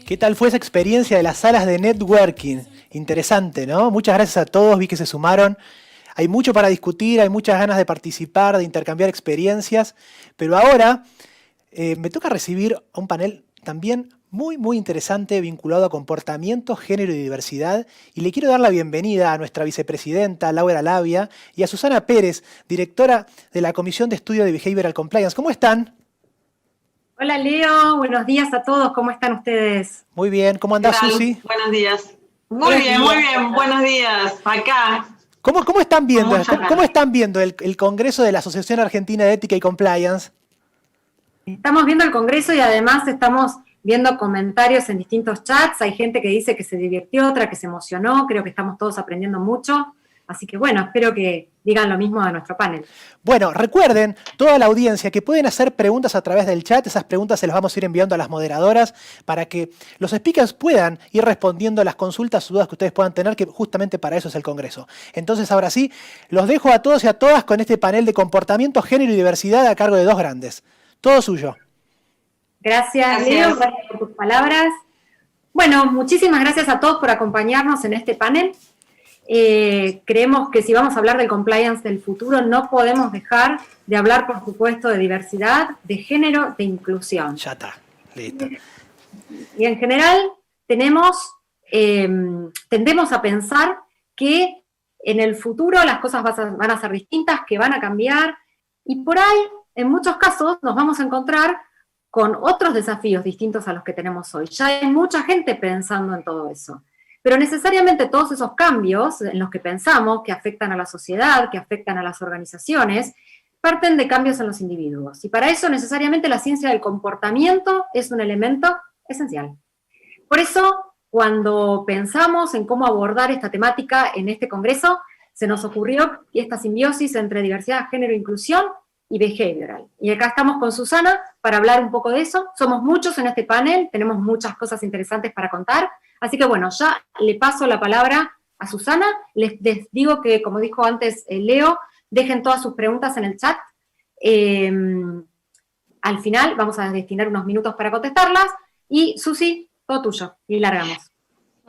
¿Qué tal fue esa experiencia de las salas de networking? Interesante, ¿no? Muchas gracias a todos, vi que se sumaron. Hay mucho para discutir, hay muchas ganas de participar, de intercambiar experiencias, pero ahora me toca recibir un panel también muy interesante vinculado a comportamiento, género y diversidad, y le quiero dar la bienvenida a nuestra vicepresidenta Laura Labia y a Susana Pérez, directora de la Comisión de Estudio de Behavioral Compliance. ¿Cómo están? Hola Leo, buenos días a todos, ¿cómo están ustedes? Muy bien, ¿cómo ¿Qué andás, tal? Susi? Buenos días. Buenos días. Muy bien, buenos días. Acá, ¿Cómo están con viendo, muchas cómo ganas. están viendo el Congreso de la Asociación Argentina de Ética y Compliance? Estamos viendo el Congreso y además estamos viendo comentarios en distintos chats, hay gente que dice que se divirtió, otra que se emocionó, creo que estamos todos aprendiendo mucho, así que bueno, espero que digan lo mismo de nuestro panel. Bueno, recuerden, toda la audiencia, que pueden hacer preguntas a través del chat. Esas preguntas se las vamos a ir enviando a las moderadoras para que los speakers puedan ir respondiendo a las consultas o dudas que ustedes puedan tener, que justamente para eso es el Congreso. Entonces, ahora sí, los dejo a todos y a todas con este panel de comportamiento, género y diversidad a cargo de dos grandes. Todo suyo. Gracias Leo, gracias por tus palabras. Bueno, muchísimas gracias a todos por acompañarnos en este panel. Creemos que si vamos a hablar del compliance del futuro, no podemos dejar de hablar, por supuesto, de diversidad, de género, de inclusión. Ya está, listo. Y en general tendemos a pensar que en el futuro las cosas van a ser distintas, que van a cambiar, y por ahí, en muchos casos, nos vamos a encontrar con otros desafíos distintos a los que tenemos hoy. Ya hay mucha gente pensando en todo eso. Pero necesariamente todos esos cambios en los que pensamos, que afectan a la sociedad, que afectan a las organizaciones, parten de cambios en los individuos. Y para eso necesariamente la ciencia del comportamiento es un elemento esencial. Por eso, cuando pensamos en cómo abordar esta temática en este congreso, se nos ocurrió esta simbiosis entre diversidad, género e inclusión y behavioral. Y acá estamos con Susana para hablar un poco de eso. Somos muchos en este panel, tenemos muchas cosas interesantes para contar. Así que bueno, ya le paso la palabra a Susana. Les digo que, como dijo antes Leo, dejen todas sus preguntas en el chat. Al final vamos a destinar unos minutos para contestarlas. Y Susi, todo tuyo. Y largamos.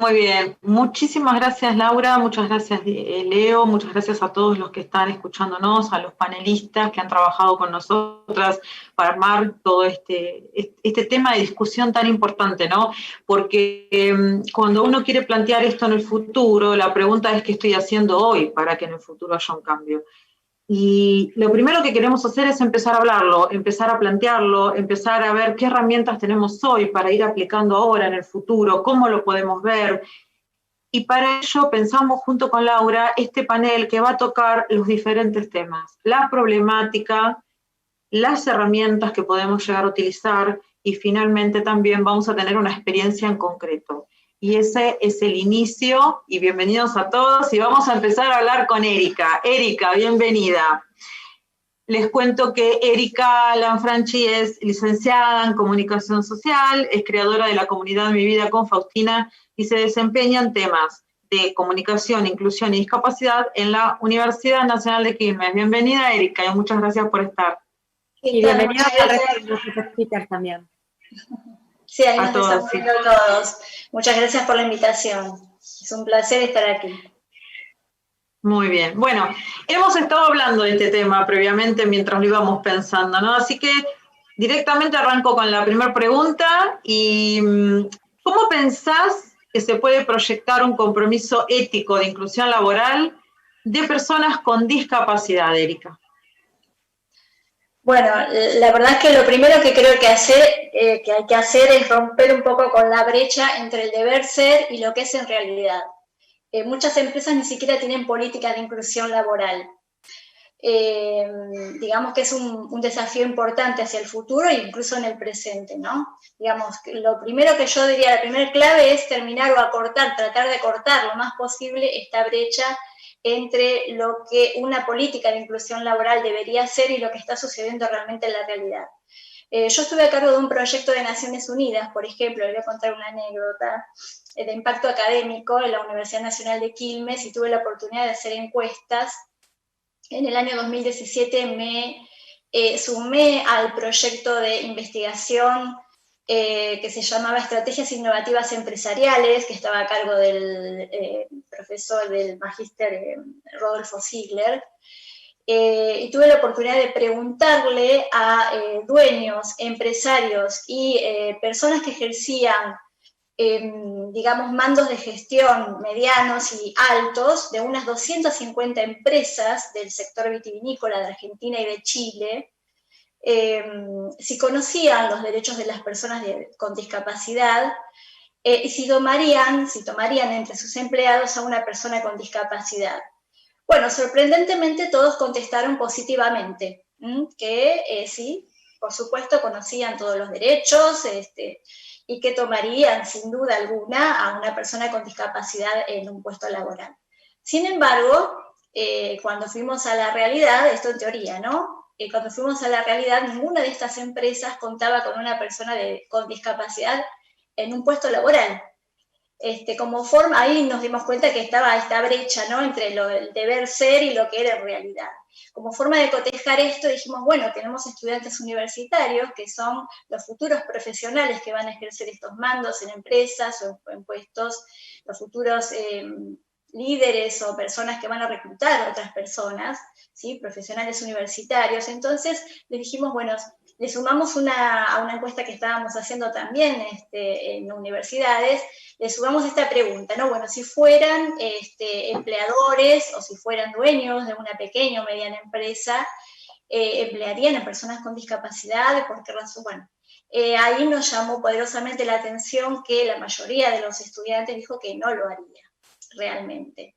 Muy bien. Muchísimas gracias, Laura. Muchas gracias, Leo. Muchas gracias a todos los que están escuchándonos, a los panelistas que han trabajado con nosotras para armar todo este tema de discusión tan importante, ¿no? Porque cuando uno quiere plantear esto en el futuro, la pregunta es: ¿qué estoy haciendo hoy para que en el futuro haya un cambio? Y lo primero que queremos hacer es empezar a hablarlo, empezar a plantearlo, empezar a ver qué herramientas tenemos hoy para ir aplicando ahora en el futuro, cómo lo podemos ver. Y para ello pensamos junto con Laura este panel que va a tocar los diferentes temas, la problemática, las herramientas que podemos llegar a utilizar y finalmente también vamos a tener una experiencia en concreto. Y ese es el inicio, y bienvenidos a todos, y vamos a empezar a hablar con Erika. Erika, bienvenida. Les cuento que Erika Lanfranchi es licenciada en Comunicación Social, es creadora de la comunidad Mi Vida con Faustina y se desempeña en temas de comunicación, inclusión y discapacidad en la Universidad Nacional de Quilmes. Bienvenida, Erika, y muchas gracias por estar. Y bienvenida al resto de los speakers también. Sí, ahí nos estamos viendo todos. Muchas gracias por la invitación. Es un placer estar aquí. Muy bien. Bueno, hemos estado hablando de este tema previamente mientras lo íbamos pensando, ¿no? Así que directamente arranco con la primera pregunta. Y ¿cómo pensás que se puede proyectar un compromiso ético de inclusión laboral de personas con discapacidad, Erika? Bueno, la verdad es que lo primero que creo que hay que hacer es romper un poco con la brecha entre el deber ser y lo que es en realidad. Muchas empresas ni siquiera tienen políticas de inclusión laboral. Digamos que es un desafío importante hacia el futuro e incluso en el presente, ¿no? Digamos, lo primero que yo diría, la primera clave es terminar o acortar, tratar de acortar lo más posible esta brecha entre lo que una política de inclusión laboral debería ser y lo que está sucediendo realmente en la realidad. Yo estuve a cargo de un proyecto de Naciones Unidas, por ejemplo, les voy a contar una anécdota, de impacto académico en la Universidad Nacional de Quilmes, y tuve la oportunidad de hacer encuestas. En el año 2017 me sumé al proyecto de investigación que se llamaba Estrategias Innovativas Empresariales, que estaba a cargo del profesor del magíster Rodolfo Ziegler, y tuve la oportunidad de preguntarle a dueños, empresarios y personas que ejercían, digamos, mandos de gestión medianos y altos de unas 250 empresas del sector vitivinícola de Argentina y de Chile, si conocían los derechos de las personas con discapacidad y si tomarían entre sus empleados a una persona con discapacidad. Bueno, sorprendentemente todos contestaron positivamente, que sí, por supuesto conocían todos los derechos y que tomarían sin duda alguna a una persona con discapacidad en un puesto laboral. Sin embargo, cuando fuimos a la realidad, esto en teoría, ¿no? Cuando fuimos a la realidad, ninguna de estas empresas contaba con una persona con discapacidad en un puesto laboral. Como forma, ahí nos dimos cuenta que estaba esta brecha, ¿no?, entre el deber ser y lo que era en realidad. Como forma de cotejar esto, dijimos, bueno, tenemos estudiantes universitarios que son los futuros profesionales que van a ejercer estos mandos en empresas o en puestos, los futuros líderes o personas que van a reclutar a otras personas, ¿sí?, profesionales universitarios. Entonces les dijimos, bueno, le sumamos a una encuesta que estábamos haciendo también en universidades, le sumamos esta pregunta, ¿no? Bueno, si fueran empleadores o si fueran dueños de una pequeña o mediana empresa, ¿emplearían a personas con discapacidad? ¿Por qué razón? Bueno, ahí nos llamó poderosamente la atención que la mayoría de los estudiantes dijo que no lo haría realmente.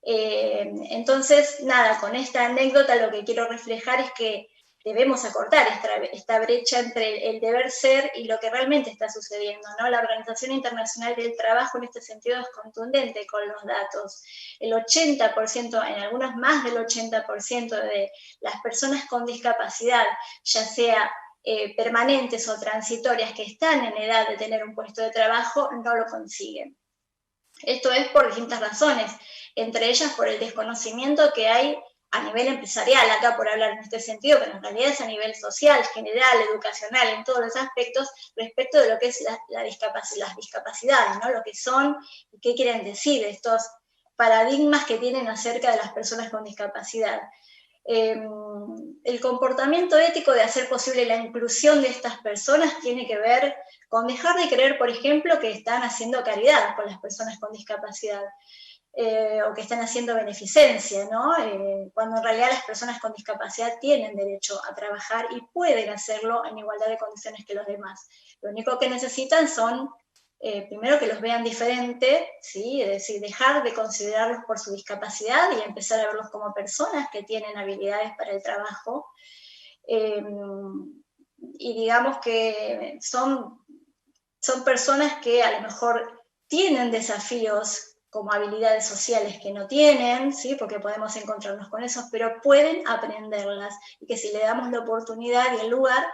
Entonces, nada, con esta anécdota lo que quiero reflejar es que debemos acortar esta brecha entre el deber ser y lo que realmente está sucediendo, ¿no? La Organización Internacional del Trabajo en este sentido es contundente con los datos. El 80%, en algunas más del 80% de las personas con discapacidad, ya sea permanentes o transitorias, que están en edad de tener un puesto de trabajo, no lo consiguen. Esto es por distintas razones, entre ellas por el desconocimiento que hay a nivel empresarial, acá por hablar en este sentido, pero en realidad es a nivel social, general, educacional, en todos los aspectos, respecto de lo que es las discapacidades, ¿no? Lo que son y qué quieren decir estos paradigmas que tienen acerca de las personas con discapacidad. El comportamiento ético de hacer posible la inclusión de estas personas tiene que ver con dejar de creer, por ejemplo, que están haciendo caridad con las personas con discapacidad. O que están haciendo beneficencia, ¿no? Cuando en realidad las personas con discapacidad tienen derecho a trabajar y pueden hacerlo en igualdad de condiciones que los demás. Lo único que necesitan son, primero, que los vean diferente, ¿sí? Es decir, dejar de considerarlos por su discapacidad y empezar a verlos como personas que tienen habilidades para el trabajo. Y digamos que son personas que a lo mejor tienen desafíos como habilidades sociales que no tienen, ¿sí?, porque podemos encontrarnos con esos, pero pueden aprenderlas, y que si le damos la oportunidad y el lugar,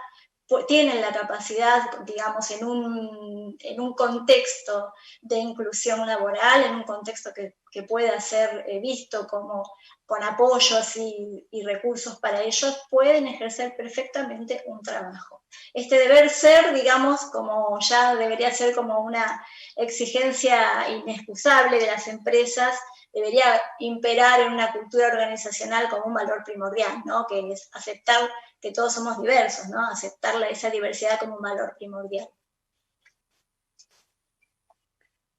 tienen la capacidad, digamos, en un contexto de inclusión laboral, en un contexto que pueda ser visto como con apoyos y recursos para ellos, pueden ejercer perfectamente un trabajo. Este deber ser, digamos, como ya debería ser como una exigencia inexcusable de las empresas, debería imperar en una cultura organizacional como un valor primordial, ¿no?, que es aceptar que todos somos diversos, ¿no?, aceptar esa diversidad como un valor primordial.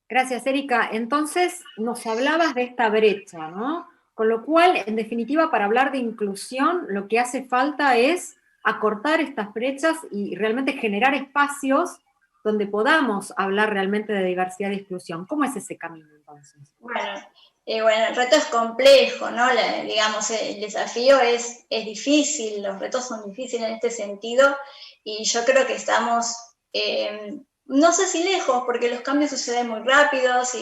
Gracias, Erika. Entonces, nos hablabas de esta brecha, ¿no? Con lo cual, en definitiva, para hablar de inclusión, lo que hace falta es acortar estas brechas y realmente generar espacios donde podamos hablar realmente de diversidad y exclusión. ¿Cómo es ese camino, entonces? Bueno, el reto es complejo, ¿no? Digamos, el desafío es difícil, los retos son difíciles en este sentido, y yo creo que estamos, no sé si lejos, porque los cambios suceden muy rápidos,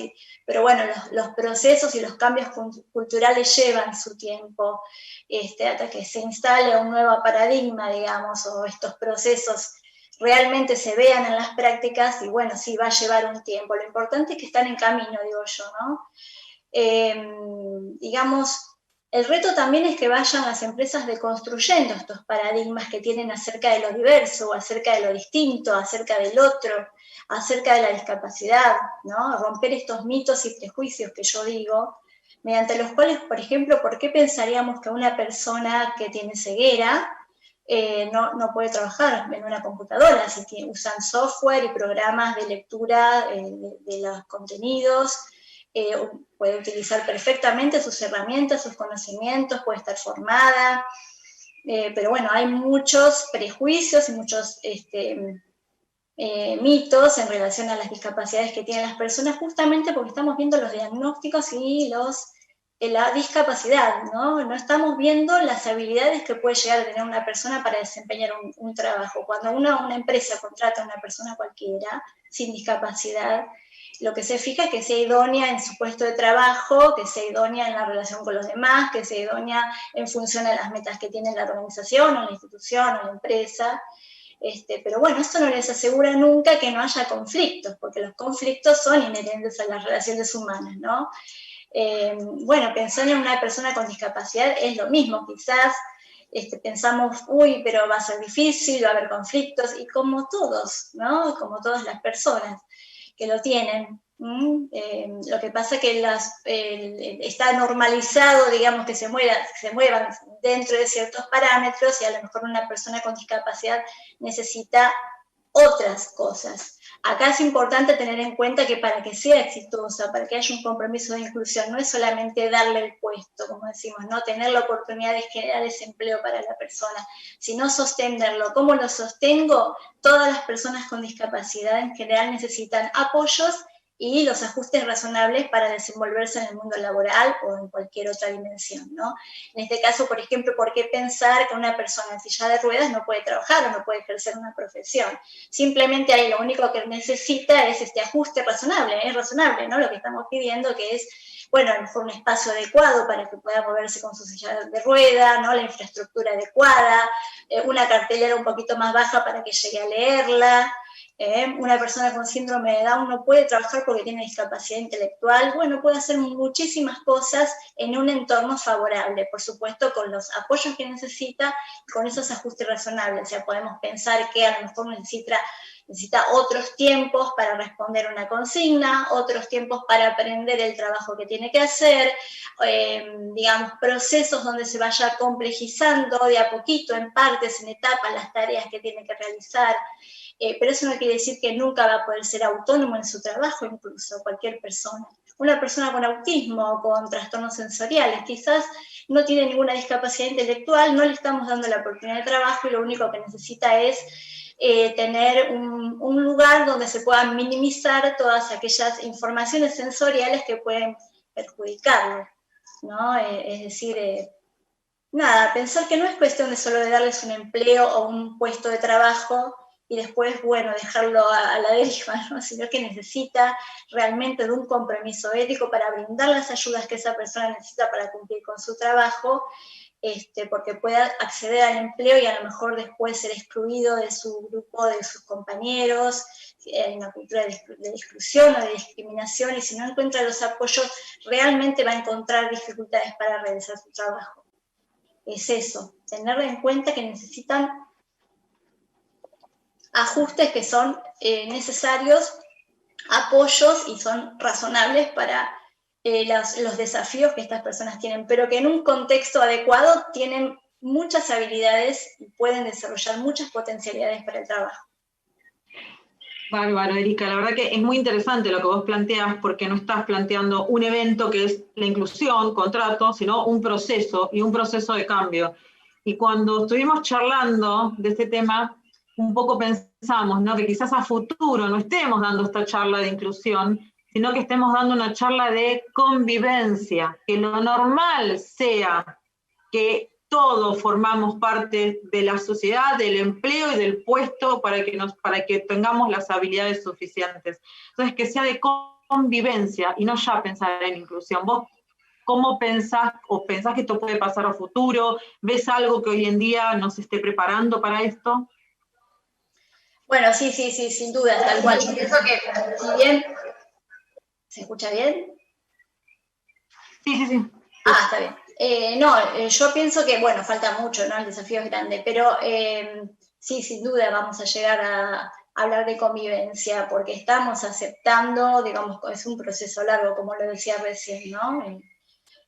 pero bueno, los procesos y los cambios culturales llevan su tiempo, hasta que se instale un nuevo paradigma, digamos, o estos procesos realmente se vean en las prácticas, y bueno, sí, va a llevar un tiempo. Lo importante es que están en camino, digo yo, ¿no? Digamos, El reto también es que vayan las empresas deconstruyendo estos paradigmas que tienen acerca de lo diverso, acerca de lo distinto, acerca del otro, acerca de la discapacidad, ¿no? Romper estos mitos y prejuicios que yo digo, mediante los cuales, por ejemplo, ¿por qué pensaríamos que una persona que tiene ceguera no puede trabajar en una computadora si usan software y programas de lectura de los contenidos? Puede utilizar perfectamente sus herramientas, sus conocimientos, puede estar formada, pero bueno, hay muchos prejuicios y muchos mitos en relación a las discapacidades que tienen las personas, justamente porque estamos viendo los diagnósticos y la discapacidad, ¿no? No estamos viendo las habilidades que puede llegar a tener una persona para desempeñar un trabajo. Cuando una empresa contrata a una persona cualquiera, sin discapacidad, lo que se fija es que sea idónea en su puesto de trabajo, que sea idónea en la relación con los demás, que sea idónea en función a las metas que tiene la organización o la institución o la empresa. Pero bueno, esto no les asegura nunca que no haya conflictos, porque los conflictos son inherentes a las relaciones humanas, ¿no? Bueno, pensar en una persona con discapacidad es lo mismo, quizás pensamos, uy, pero va a ser difícil, va a haber conflictos, y como todos, ¿no? Como todas las personas que lo tienen. Lo que pasa es que está normalizado, digamos, que se muevan dentro de ciertos parámetros, y a lo mejor una persona con discapacidad necesita otras cosas. Acá es importante tener en cuenta que para que sea exitosa, para que haya un compromiso de inclusión, no es solamente darle el puesto, como decimos, no tener la oportunidad de generar ese empleo para la persona, sino sostenerlo. ¿Cómo lo sostengo? Todas las personas con discapacidad en general necesitan apoyos y los ajustes razonables para desenvolverse en el mundo laboral o en cualquier otra dimensión, ¿no? En este caso, por ejemplo, ¿por qué pensar que una persona en silla de ruedas no puede trabajar o no puede ejercer una profesión? Simplemente ahí lo único que necesita es este ajuste razonable, es razonable, ¿no? Lo que estamos pidiendo, que es, bueno, a lo mejor un espacio adecuado para que pueda moverse con su silla de rueda, ¿no? La infraestructura adecuada, una cartelera un poquito más baja para que llegue a leerla. Una persona con síndrome de Down no puede trabajar porque tiene discapacidad intelectual. Bueno, puede hacer muchísimas cosas en un entorno favorable, por supuesto, con los apoyos que necesita y con esos ajustes razonables. O sea, podemos pensar que a lo mejor necesita otros tiempos para responder una consigna, otros tiempos para aprender el trabajo que tiene que hacer, digamos, procesos donde se vaya complejizando de a poquito, en partes, en etapas, las tareas que tiene que realizar. Pero eso no quiere decir que nunca va a poder ser autónomo en su trabajo, incluso cualquier persona. Una persona con autismo o con trastornos sensoriales quizás no tiene ninguna discapacidad intelectual, no le estamos dando la oportunidad de trabajo y lo único que necesita es tener un lugar donde se puedan minimizar todas aquellas informaciones sensoriales que pueden perjudicarlo, ¿no? Es decir, nada, pensar que no es cuestión de solo de darles un empleo o un puesto de trabajo y después, bueno, dejarlo a la deriva, ¿no? Sino que necesita realmente de un compromiso ético para brindar las ayudas que esa persona necesita para cumplir con su trabajo, porque pueda acceder al empleo y a lo mejor después ser excluido de su grupo, de sus compañeros. Hay una cultura de exclusión o de discriminación, y si no encuentra los apoyos, realmente va a encontrar dificultades para realizar su trabajo. Es eso, tener en cuenta que necesitan ajustes que son necesarios, apoyos, y son razonables para los desafíos que estas personas tienen, pero que en un contexto adecuado tienen muchas habilidades y pueden desarrollar muchas potencialidades para el trabajo. Bárbaro, Erika, la verdad que es muy interesante lo que vos planteas, porque no estás planteando un evento que es la inclusión, contrato, sino un proceso y un proceso de cambio. Y cuando estuvimos charlando de este tema, un poco pensamos, ¿no?, que quizás a futuro no estemos dando esta charla de inclusión, sino que estemos dando una charla de convivencia, que lo normal sea que todos formamos parte de la sociedad, del empleo y del puesto para que tengamos las habilidades suficientes. Entonces, que sea de convivencia y no ya pensar en inclusión. ¿Vos cómo pensás o pensás que esto puede pasar a futuro? ¿Ves algo que hoy en día nos esté preparando para esto? Bueno, sí, sin duda, tal cual. Yo pienso que, si bien, ¿se escucha bien? Sí. Ah, está bien. Yo pienso que, bueno, falta mucho, ¿no? El desafío es grande, pero sí, sin duda vamos a llegar a hablar de convivencia, porque estamos aceptando, digamos, es un proceso largo, como lo decía recién, ¿no?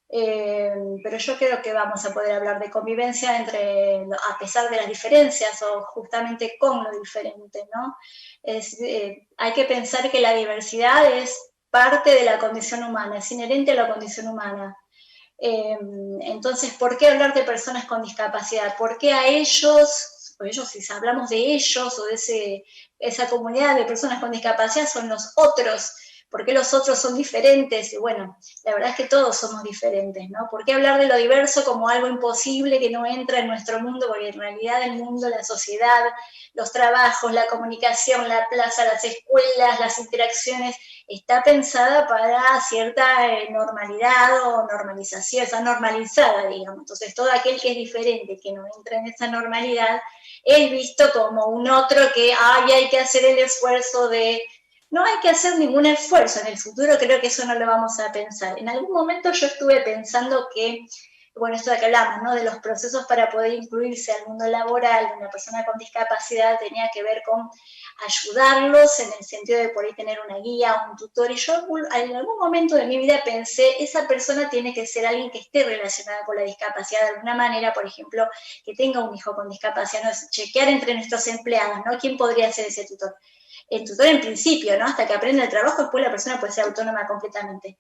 Pero yo creo que vamos a poder hablar de convivencia a pesar de las diferencias o justamente con lo diferente, ¿no? Hay que pensar que la diversidad es parte de la condición humana, es inherente a la condición humana. Entonces, ¿por qué hablar de personas con discapacidad? ¿Por qué a ellos, si hablamos de ellos o de esa comunidad de personas con discapacidad son los otros? ¿Por qué los otros son diferentes? Y bueno, la verdad es que todos somos diferentes, ¿no? ¿Por qué hablar de lo diverso como algo imposible que no entra en nuestro mundo? Porque en realidad el mundo, la sociedad, los trabajos, la comunicación, la plaza, las escuelas, las interacciones, está pensada para cierta normalidad o normalización, está normalizada, digamos. Entonces, todo aquel que es diferente, que no entra en esa normalidad, es visto como un otro que hay que hacer el esfuerzo de... No hay que hacer ningún esfuerzo en el futuro, creo que eso no lo vamos a pensar. En algún momento yo estuve pensando que, bueno, esto de que hablamos, ¿no? De los procesos para poder incluirse al mundo laboral de una persona con discapacidad tenía que ver con ayudarlos en el sentido de poder tener una guía, un tutor, y yo en algún momento de mi vida pensé, esa persona tiene que ser alguien que esté relacionada con la discapacidad de alguna manera, por ejemplo, que tenga un hijo con discapacidad, no es chequear entre nuestros empleados, ¿no? ¿Quién podría ser ese tutor? El tutor en principio, ¿no? Hasta que aprende el trabajo, después la persona puede ser autónoma completamente.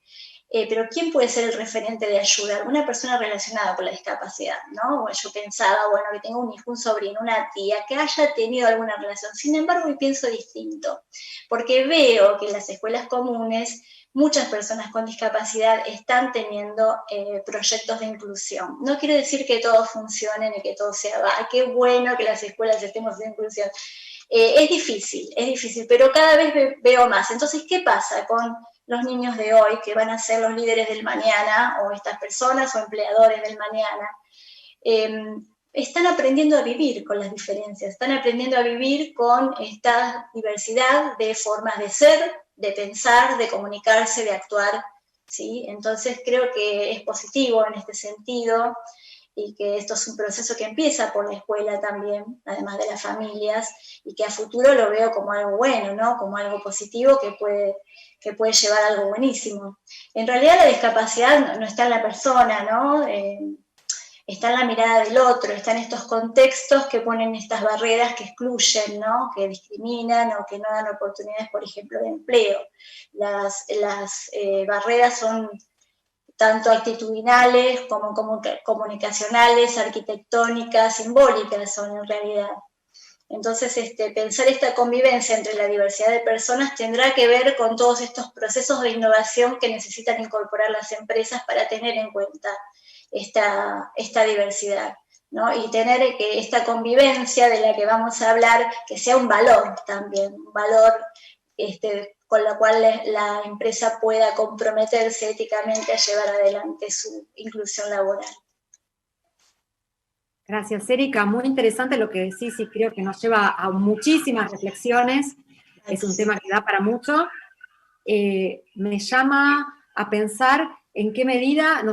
Pero ¿quién puede ser el referente de ayuda? Alguna persona relacionada con la discapacidad, ¿no? Yo pensaba, bueno, que tengo un hijo, un sobrino, una tía, que haya tenido alguna relación. Sin embargo, hoy pienso distinto, porque veo que en las escuelas comunes muchas personas con discapacidad están teniendo proyectos de inclusión. No quiere decir que todos funcionen y que todo sea, qué bueno que las escuelas estemos de inclusión. Es difícil, pero cada vez veo más. Entonces, ¿qué pasa con los niños de hoy que van a ser los líderes del mañana, o estas personas o empleadores del mañana? Están aprendiendo a vivir con las diferencias, están aprendiendo a vivir con esta diversidad de formas de ser, de pensar, de comunicarse, de actuar, ¿sí? Entonces creo que es positivo en este sentido, y que esto es un proceso que empieza por la escuela también, además de las familias, y que a futuro lo veo como algo bueno, ¿no? Como algo positivo que puede llevar a algo buenísimo. En realidad la discapacidad no está en la persona, ¿no? Está en la mirada del otro, está en estos contextos que ponen estas barreras que excluyen, ¿no? Que discriminan o que no dan oportunidades, por ejemplo, de empleo. Las barreras son tanto actitudinales como comunicacionales, arquitectónicas, simbólicas son en realidad. Entonces, pensar esta convivencia entre la diversidad de personas tendrá que ver con todos estos procesos de innovación que necesitan incorporar las empresas para tener en cuenta esta diversidad, ¿no? Y tener que esta convivencia de la que vamos a hablar, que sea un valor también, un valor con la cual la empresa pueda comprometerse éticamente a llevar adelante su inclusión laboral. Gracias, Erika. Muy interesante lo que decís y creo que nos lleva a muchísimas reflexiones. Es un tema que da para mucho. Me llama a pensar en qué medida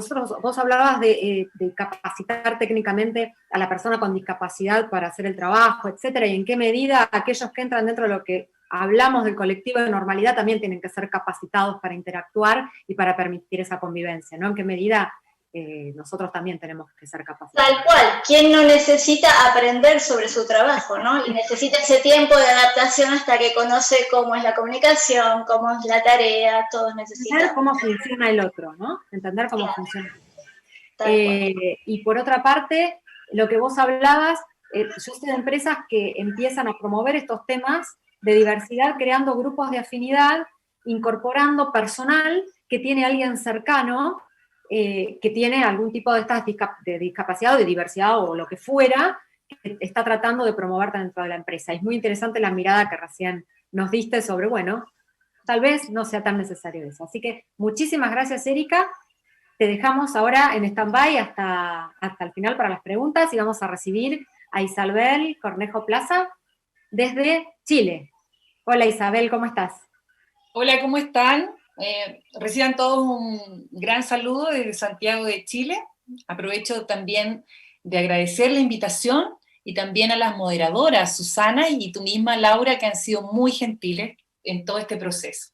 vos hablabas de capacitar técnicamente a la persona con discapacidad para hacer el trabajo, etcétera, y en qué medida aquellos que entran dentro de lo que hablamos del colectivo de normalidad también tienen que ser capacitados para interactuar y para permitir esa convivencia, ¿no? En qué medida nosotros también tenemos que ser capacitados. Tal cual, ¿quién no necesita aprender sobre su trabajo, ¿no? Y necesita ese tiempo de adaptación hasta que conoce cómo es la comunicación, cómo es la tarea, todos necesitan. Entender cómo funciona el otro, ¿no? Entender cómo funciona el otro. Tal cual. Y por otra parte, lo que vos hablabas, yo sé de empresas que empiezan a promover estos temas de diversidad, creando grupos de afinidad, incorporando personal que tiene alguien cercano, que tiene algún tipo de discapacidad o de diversidad o lo que fuera, que está tratando de promover dentro de la empresa. Es muy interesante la mirada que recién nos diste sobre, bueno, tal vez no sea tan necesario eso. Así que muchísimas gracias, Erika. Te dejamos ahora en stand-by hasta el final para las preguntas y vamos a recibir a Isabel Cornejo Plaza desde Chile. Hola Isabel, ¿cómo estás? Hola, ¿cómo están? Reciban todos un gran saludo desde Santiago de Chile. Aprovecho también de agradecer la invitación y también a las moderadoras, Susana y tú misma, Laura, que han sido muy gentiles en todo este proceso.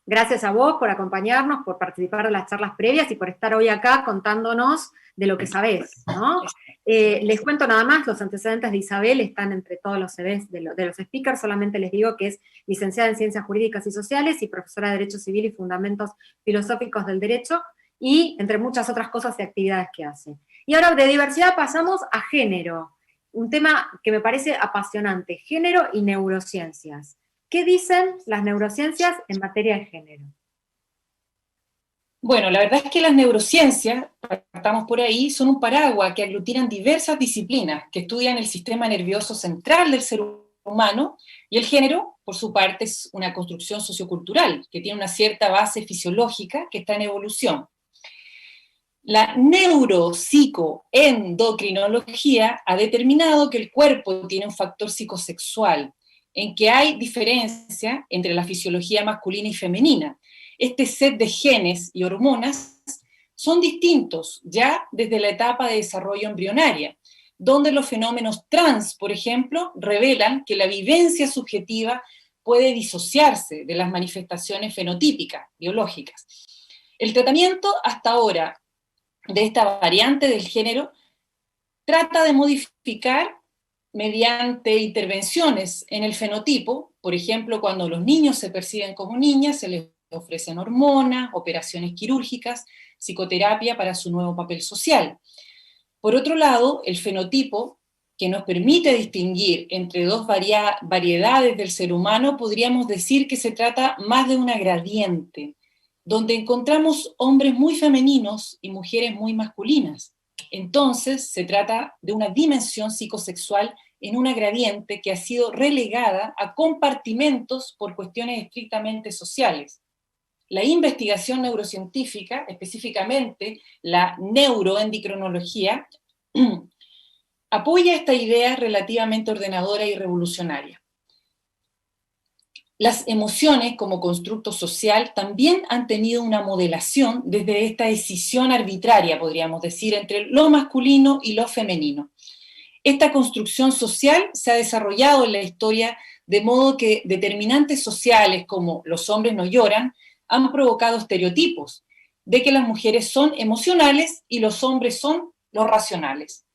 Gracias a vos por acompañarnos, por participar de las charlas previas y por estar hoy acá contándonos de lo que sabés, ¿no? Les cuento nada más, los antecedentes de Isabel están entre todos los CVs de los speakers, solamente les digo que es licenciada en Ciencias Jurídicas y Sociales y profesora de Derecho Civil y Fundamentos Filosóficos del Derecho, y entre muchas otras cosas y actividades que hace. Y ahora de diversidad pasamos a género, un tema que me parece apasionante, género y neurociencias. ¿Qué dicen las neurociencias en materia de género? Bueno, la verdad es que las neurociencias, partamos por ahí, son un paraguas que aglutinan diversas disciplinas que estudian el sistema nervioso central del ser humano, y el género, por su parte, es una construcción sociocultural que tiene una cierta base fisiológica que está en evolución. La neuropsicoendocrinología ha determinado que el cuerpo tiene un factor psicosexual, en que hay diferencia entre la fisiología masculina y femenina. Este set de genes y hormonas son distintos ya desde la etapa de desarrollo embrionaria, donde los fenómenos trans, por ejemplo, revelan que la vivencia subjetiva puede disociarse de las manifestaciones fenotípicas, biológicas. El tratamiento hasta ahora de esta variante del género trata de modificar mediante intervenciones en el fenotipo, por ejemplo, cuando los niños se perciben como niñas, se les ofrecen hormonas, operaciones quirúrgicas, psicoterapia para su nuevo papel social. Por otro lado, el fenotipo, que nos permite distinguir entre dos variedades del ser humano, podríamos decir que se trata más de una gradiente, donde encontramos hombres muy femeninos y mujeres muy masculinas. Entonces, se trata de una dimensión psicosexual en una gradiente que ha sido relegada a compartimentos por cuestiones estrictamente sociales. La investigación neurocientífica, específicamente la neuroendocrinología, apoya esta idea relativamente ordenadora y revolucionaria. Las emociones como constructo social también han tenido una modelación desde esta decisión arbitraria, podríamos decir, entre lo masculino y lo femenino. Esta construcción social se ha desarrollado en la historia de modo que determinantes sociales como los hombres no lloran han provocado estereotipos de que las mujeres son emocionales y los hombres son los racionales,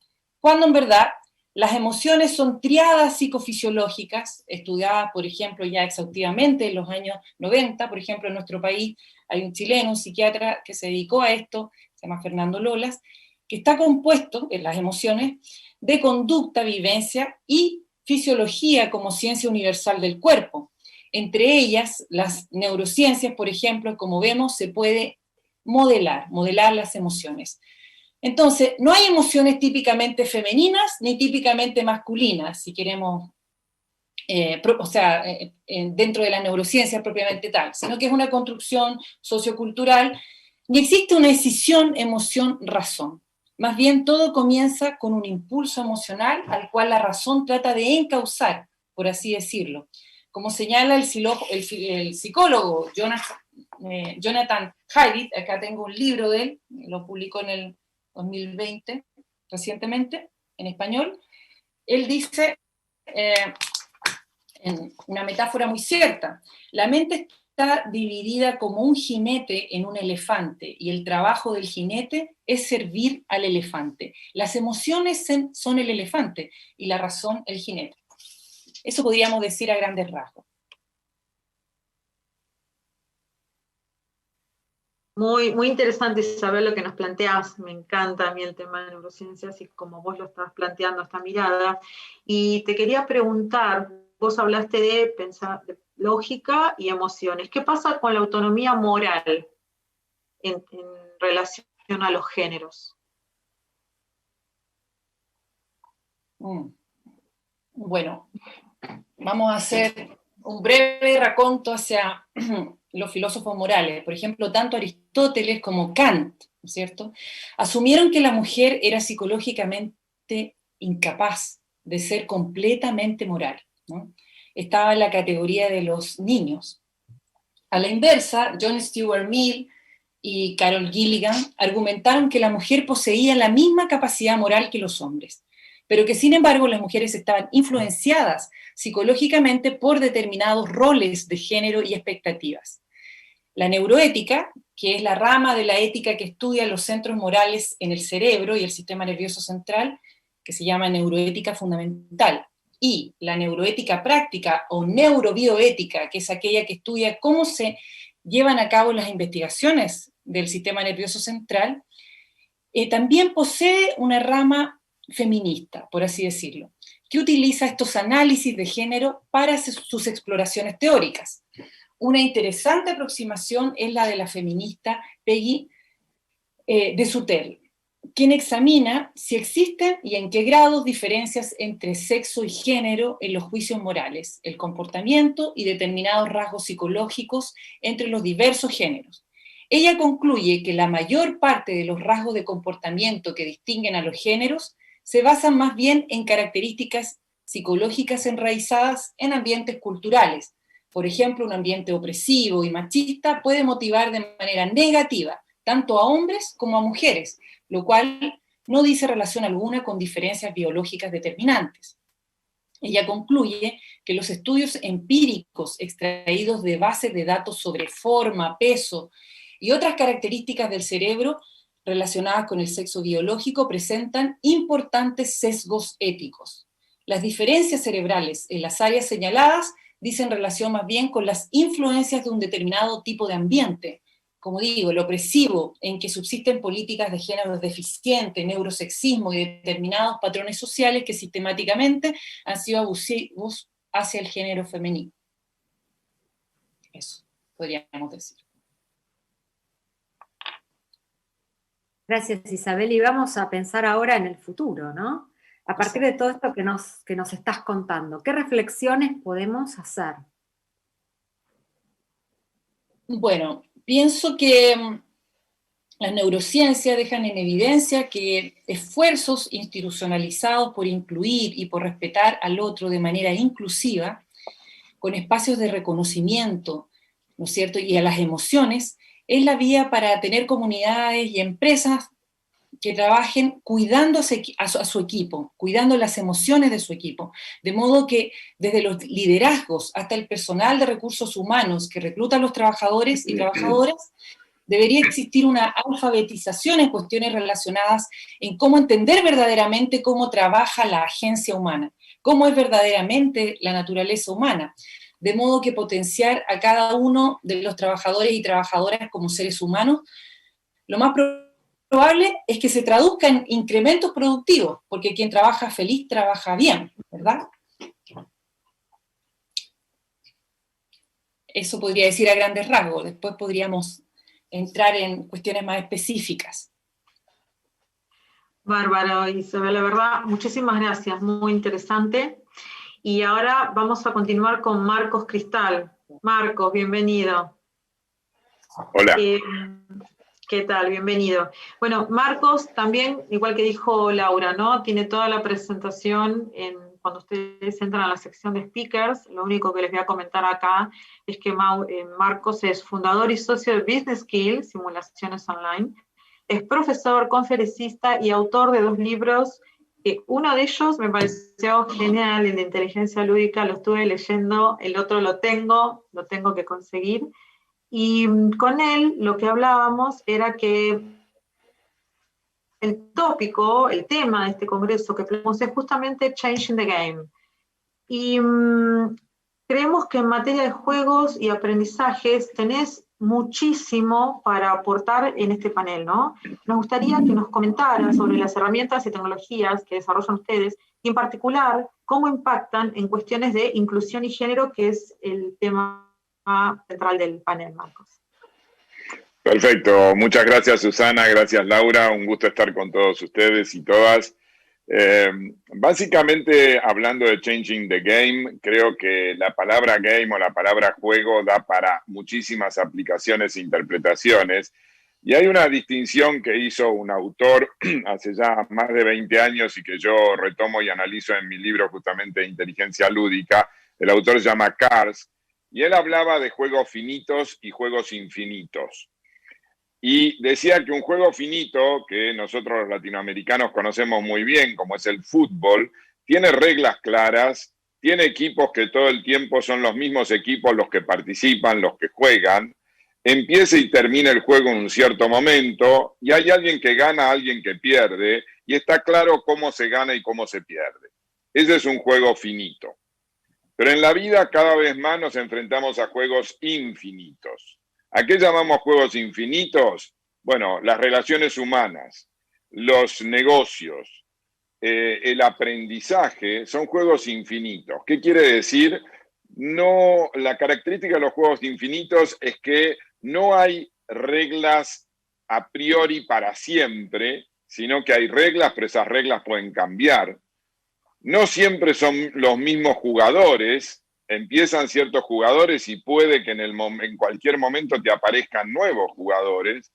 cuando en verdad las emociones son triadas psicofisiológicas, estudiadas, por ejemplo, ya exhaustivamente en los años 90, por ejemplo, en nuestro país hay un chileno, un psiquiatra que se dedicó a esto, se llama Fernando Lolas, que está compuesto, en las emociones, de conducta, vivencia y fisiología como ciencia universal del cuerpo. Entre ellas, las neurociencias, por ejemplo, como vemos, se puede modelar las emociones. Entonces, no hay emociones típicamente femeninas ni típicamente masculinas, si queremos, dentro de la neurociencia propiamente tal, sino que es una construcción sociocultural, ni existe una decisión, emoción, razón. Más bien todo comienza con un impulso emocional al cual la razón trata de encauzar, por así decirlo. Como señala el psicólogo Jonathan Haidt, acá tengo un libro de él, lo publicó en el 2020, recientemente, en español, él dice, en una metáfora muy cierta, la mente está dividida como un jinete en un elefante, y el trabajo del jinete es servir al elefante. Las emociones son el elefante, y la razón el jinete. Eso podríamos decir a grandes rasgos. Muy, muy interesante saber lo que nos planteas. Me encanta a mí el tema de neurociencias y como vos lo estás planteando, esta mirada. Y te quería preguntar, vos hablaste de pensar de lógica y emociones. ¿Qué pasa con la autonomía moral en relación a los géneros? Bueno, vamos a hacer un breve raconto hacia los filósofos morales. Por ejemplo, tanto Aristóteles como Kant, ¿no es cierto?, asumieron que la mujer era psicológicamente incapaz de ser completamente moral, ¿no? Estaba en la categoría de los niños. A la inversa, John Stuart Mill y Carol Gilligan argumentaron que la mujer poseía la misma capacidad moral que los hombres, pero que sin embargo las mujeres estaban influenciadas psicológicamente por determinados roles de género y expectativas. La neuroética, que es la rama de la ética que estudia los centros morales en el cerebro y el sistema nervioso central, que se llama neuroética fundamental, y la neuroética práctica o neurobioética, que es aquella que estudia cómo se llevan a cabo las investigaciones del sistema nervioso central, también posee una rama feminista, por así decirlo, que utiliza estos análisis de género para sus exploraciones teóricas. Una interesante aproximación es la de la feminista Peggy de Sutter, quien examina si existen y en qué grados diferencias entre sexo y género en los juicios morales, el comportamiento y determinados rasgos psicológicos entre los diversos géneros. Ella concluye que la mayor parte de los rasgos de comportamiento que distinguen a los géneros se basan más bien en características psicológicas enraizadas en ambientes culturales. Por ejemplo, un ambiente opresivo y machista puede motivar de manera negativa tanto a hombres como a mujeres, lo cual no dice relación alguna con diferencias biológicas determinantes. Ella concluye que los estudios empíricos extraídos de bases de datos sobre forma, peso y otras características del cerebro relacionadas con el sexo biológico presentan importantes sesgos éticos. Las diferencias cerebrales en las áreas señaladas dicen relación más bien con las influencias de un determinado tipo de ambiente, como digo, el opresivo, en que subsisten políticas de género deficiente, neurosexismo y determinados patrones sociales que sistemáticamente han sido abusivos hacia el género femenino. Eso podríamos decir. Gracias, Isabel. Y vamos a pensar ahora en el futuro, ¿no? A partir de todo esto que nos estás contando, ¿qué reflexiones podemos hacer? Bueno, pienso que las neurociencias dejan en evidencia que esfuerzos institucionalizados por incluir y por respetar al otro de manera inclusiva, con espacios de reconocimiento, ¿no es cierto?, y a las emociones, es la vía para tener comunidades y empresas que trabajen cuidando a su equipo, cuidando las emociones de su equipo, de modo que desde los liderazgos hasta el personal de recursos humanos que recluta a los trabajadores y trabajadoras, debería existir una alfabetización en cuestiones relacionadas en cómo entender verdaderamente cómo trabaja la agencia humana, cómo es verdaderamente la naturaleza humana, de modo que potenciar a cada uno de los trabajadores y trabajadoras como seres humanos, lo más probable es que se traduzca en incrementos productivos, porque quien trabaja feliz trabaja bien, ¿verdad? Eso podría decir a grandes rasgos, después podríamos entrar en cuestiones más específicas. Bárbaro, Isabel, la verdad, muchísimas gracias, muy interesante. Y ahora vamos a continuar con Marcos Cristal. Marcos, bienvenido. Hola. ¿Qué tal? Bienvenido. Bueno, Marcos también, igual que dijo Laura, ¿no? Tiene toda la presentación cuando ustedes entran a la sección de speakers. Lo único que les voy a comentar acá es que Marcos es fundador y socio de Business Skills, Simulaciones Online. Es profesor, conferencista y autor de 2 libros. Uno de ellos me pareció genial, el de inteligencia lúdica, lo estuve leyendo, el otro lo tengo que conseguir. Y con él lo que hablábamos era que el tópico, el tema de este congreso que planteamos es justamente Changing the Game. Y creemos que en materia de juegos y aprendizajes tenés muchísimo para aportar en este panel, ¿no? Nos gustaría que nos comentaran sobre las herramientas y tecnologías que desarrollan ustedes, y en particular, cómo impactan en cuestiones de inclusión y género, que es el tema central del panel, Marcos. Perfecto, muchas gracias Susana, gracias Laura, un gusto estar con todos ustedes y todas. Básicamente, hablando de Changing the Game, creo que la palabra game o la palabra juego da para muchísimas aplicaciones e interpretaciones, y hay una distinción que hizo un autor hace ya más de 20 años y que yo retomo y analizo en mi libro justamente Inteligencia Lúdica. El autor se llama Kars, y él hablaba de juegos finitos y juegos infinitos. Y decía que un juego finito, que nosotros los latinoamericanos conocemos muy bien, como es el fútbol, tiene reglas claras, tiene equipos que todo el tiempo son los mismos equipos los que participan, los que juegan, empieza y termina el juego en un cierto momento, y hay alguien que gana, alguien que pierde, y está claro cómo se gana y cómo se pierde. Ese es un juego finito. Pero en la vida cada vez más nos enfrentamos a juegos infinitos. ¿A qué llamamos juegos infinitos? Bueno, las relaciones humanas, los negocios, el aprendizaje son juegos infinitos. ¿Qué quiere decir? No, la característica de los juegos infinitos es que no hay reglas a priori para siempre, sino que hay reglas, pero esas reglas pueden cambiar. No siempre son los mismos jugadores, empiezan ciertos jugadores y puede que en cualquier momento te aparezcan nuevos jugadores.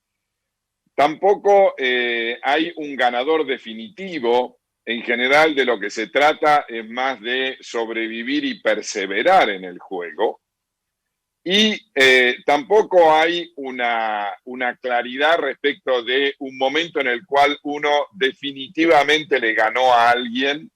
Tampoco hay un ganador definitivo. En general, de lo que se trata es más de sobrevivir y perseverar en el juego. Y tampoco hay una claridad respecto de un momento en el cual uno definitivamente le ganó a alguien.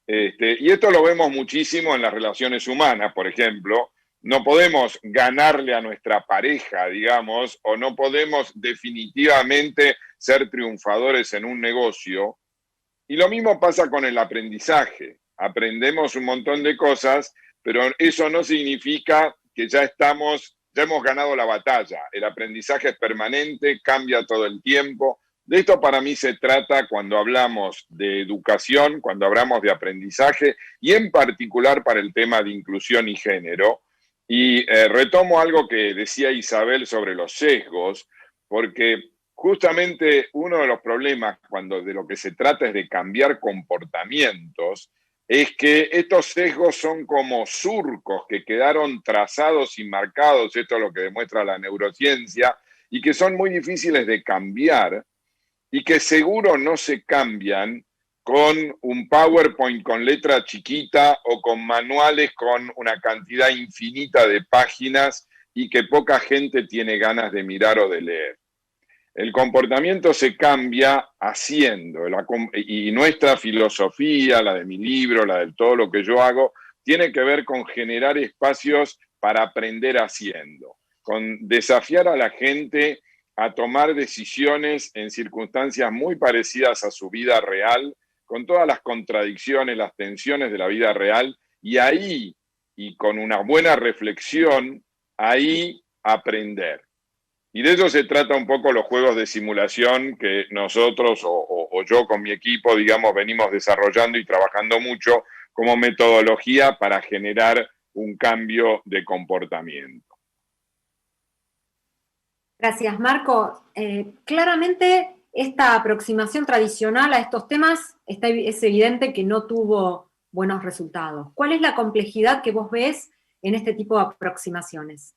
Y esto lo vemos muchísimo en las relaciones humanas, por ejemplo. No podemos ganarle a nuestra pareja, digamos, o no podemos definitivamente ser triunfadores en un negocio. Y lo mismo pasa con el aprendizaje. Aprendemos un montón de cosas, pero eso no significa que ya hemos ganado la batalla. El aprendizaje es permanente, cambia todo el tiempo. De esto para mí se trata cuando hablamos de educación, cuando hablamos de aprendizaje, y en particular para el tema de inclusión y género. Y retomo algo que decía Isabel sobre los sesgos, porque justamente uno de los problemas cuando de lo que se trata es de cambiar comportamientos, es que estos sesgos son como surcos que quedaron trazados y marcados, esto es lo que demuestra la neurociencia, y que son muy difíciles de cambiar, y que seguro no se cambian con un PowerPoint con letra chiquita o con manuales con una cantidad infinita de páginas y que poca gente tiene ganas de mirar o de leer. El comportamiento se cambia haciendo, y nuestra filosofía, la de mi libro, la de todo lo que yo hago, tiene que ver con generar espacios para aprender haciendo, con desafiar a la gente a tomar decisiones en circunstancias muy parecidas a su vida real, con todas las contradicciones, las tensiones de la vida real, y ahí, y con una buena reflexión, ahí aprender. Y de eso se trata un poco los juegos de simulación que nosotros o yo con mi equipo, digamos, venimos desarrollando y trabajando mucho como metodología para generar un cambio de comportamiento. Gracias, Marco. Claramente esta aproximación tradicional a estos temas es evidente que no tuvo buenos resultados. ¿Cuál es la complejidad que vos ves en este tipo de aproximaciones?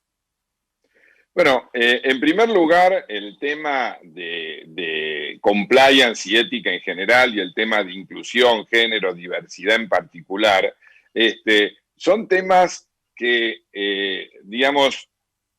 Bueno, en primer lugar, el tema de compliance y ética en general y el tema de inclusión, género, diversidad en particular, son temas que, digamos,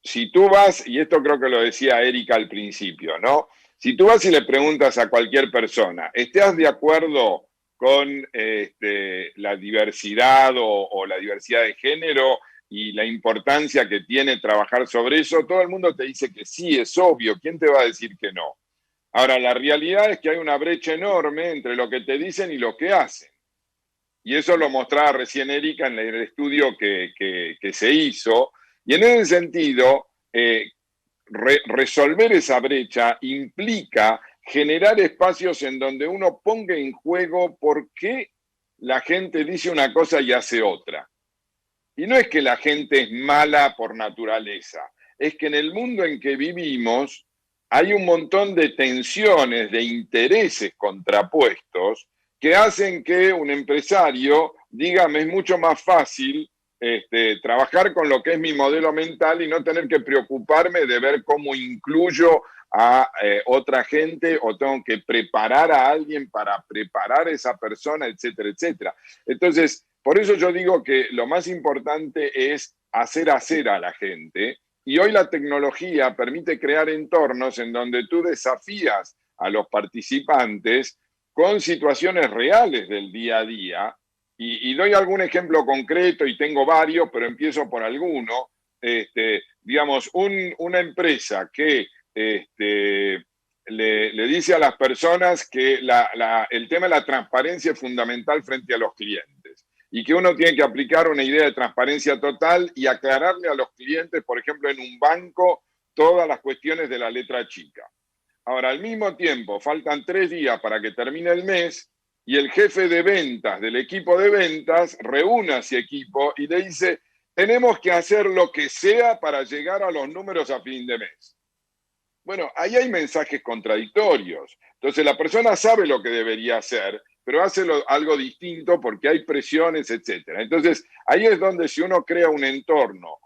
si tú vas, y esto creo que lo decía Erika al principio, ¿no? Si tú vas y le preguntas a cualquier persona, ¿estás de acuerdo con la diversidad o la diversidad de género y la importancia que tiene trabajar sobre eso? Todo el mundo te dice que sí, es obvio. ¿Quién te va a decir que no? Ahora, la realidad es que hay una brecha enorme entre lo que te dicen y lo que hacen. Y eso lo mostraba recién Erika en el estudio que se hizo. Y en ese sentido, resolver esa brecha implica generar espacios en donde uno ponga en juego por qué la gente dice una cosa y hace otra. Y no es que la gente es mala por naturaleza, es que en el mundo en que vivimos hay un montón de tensiones, de intereses contrapuestos que hacen que un empresario diga, me es mucho más fácil trabajar con lo que es mi modelo mental y no tener que preocuparme de ver cómo incluyo a otra gente o tengo que preparar a alguien para preparar a esa persona, etcétera, etcétera. Entonces, por eso yo digo que lo más importante es hacer a la gente Y hoy la tecnología permite crear entornos en donde tú desafías a los participantes con situaciones reales del día a día. Y doy algún ejemplo concreto, y tengo varios, pero empiezo por alguno. Digamos, una empresa que le dice a las personas que el tema de la transparencia es fundamental frente a los clientes y que uno tiene que aplicar una idea de transparencia total y aclararle a los clientes, por ejemplo, en un banco, todas las cuestiones de la letra chica. Ahora, al mismo tiempo, faltan 3 días para que termine el mes y el jefe de ventas del equipo de ventas reúne a ese equipo y le dice, tenemos que hacer lo que sea para llegar a los números a fin de mes. Bueno, ahí hay mensajes contradictorios. Entonces la persona sabe lo que debería hacer, pero hace algo distinto porque hay presiones, etc. Entonces ahí es donde, si uno crea un entorno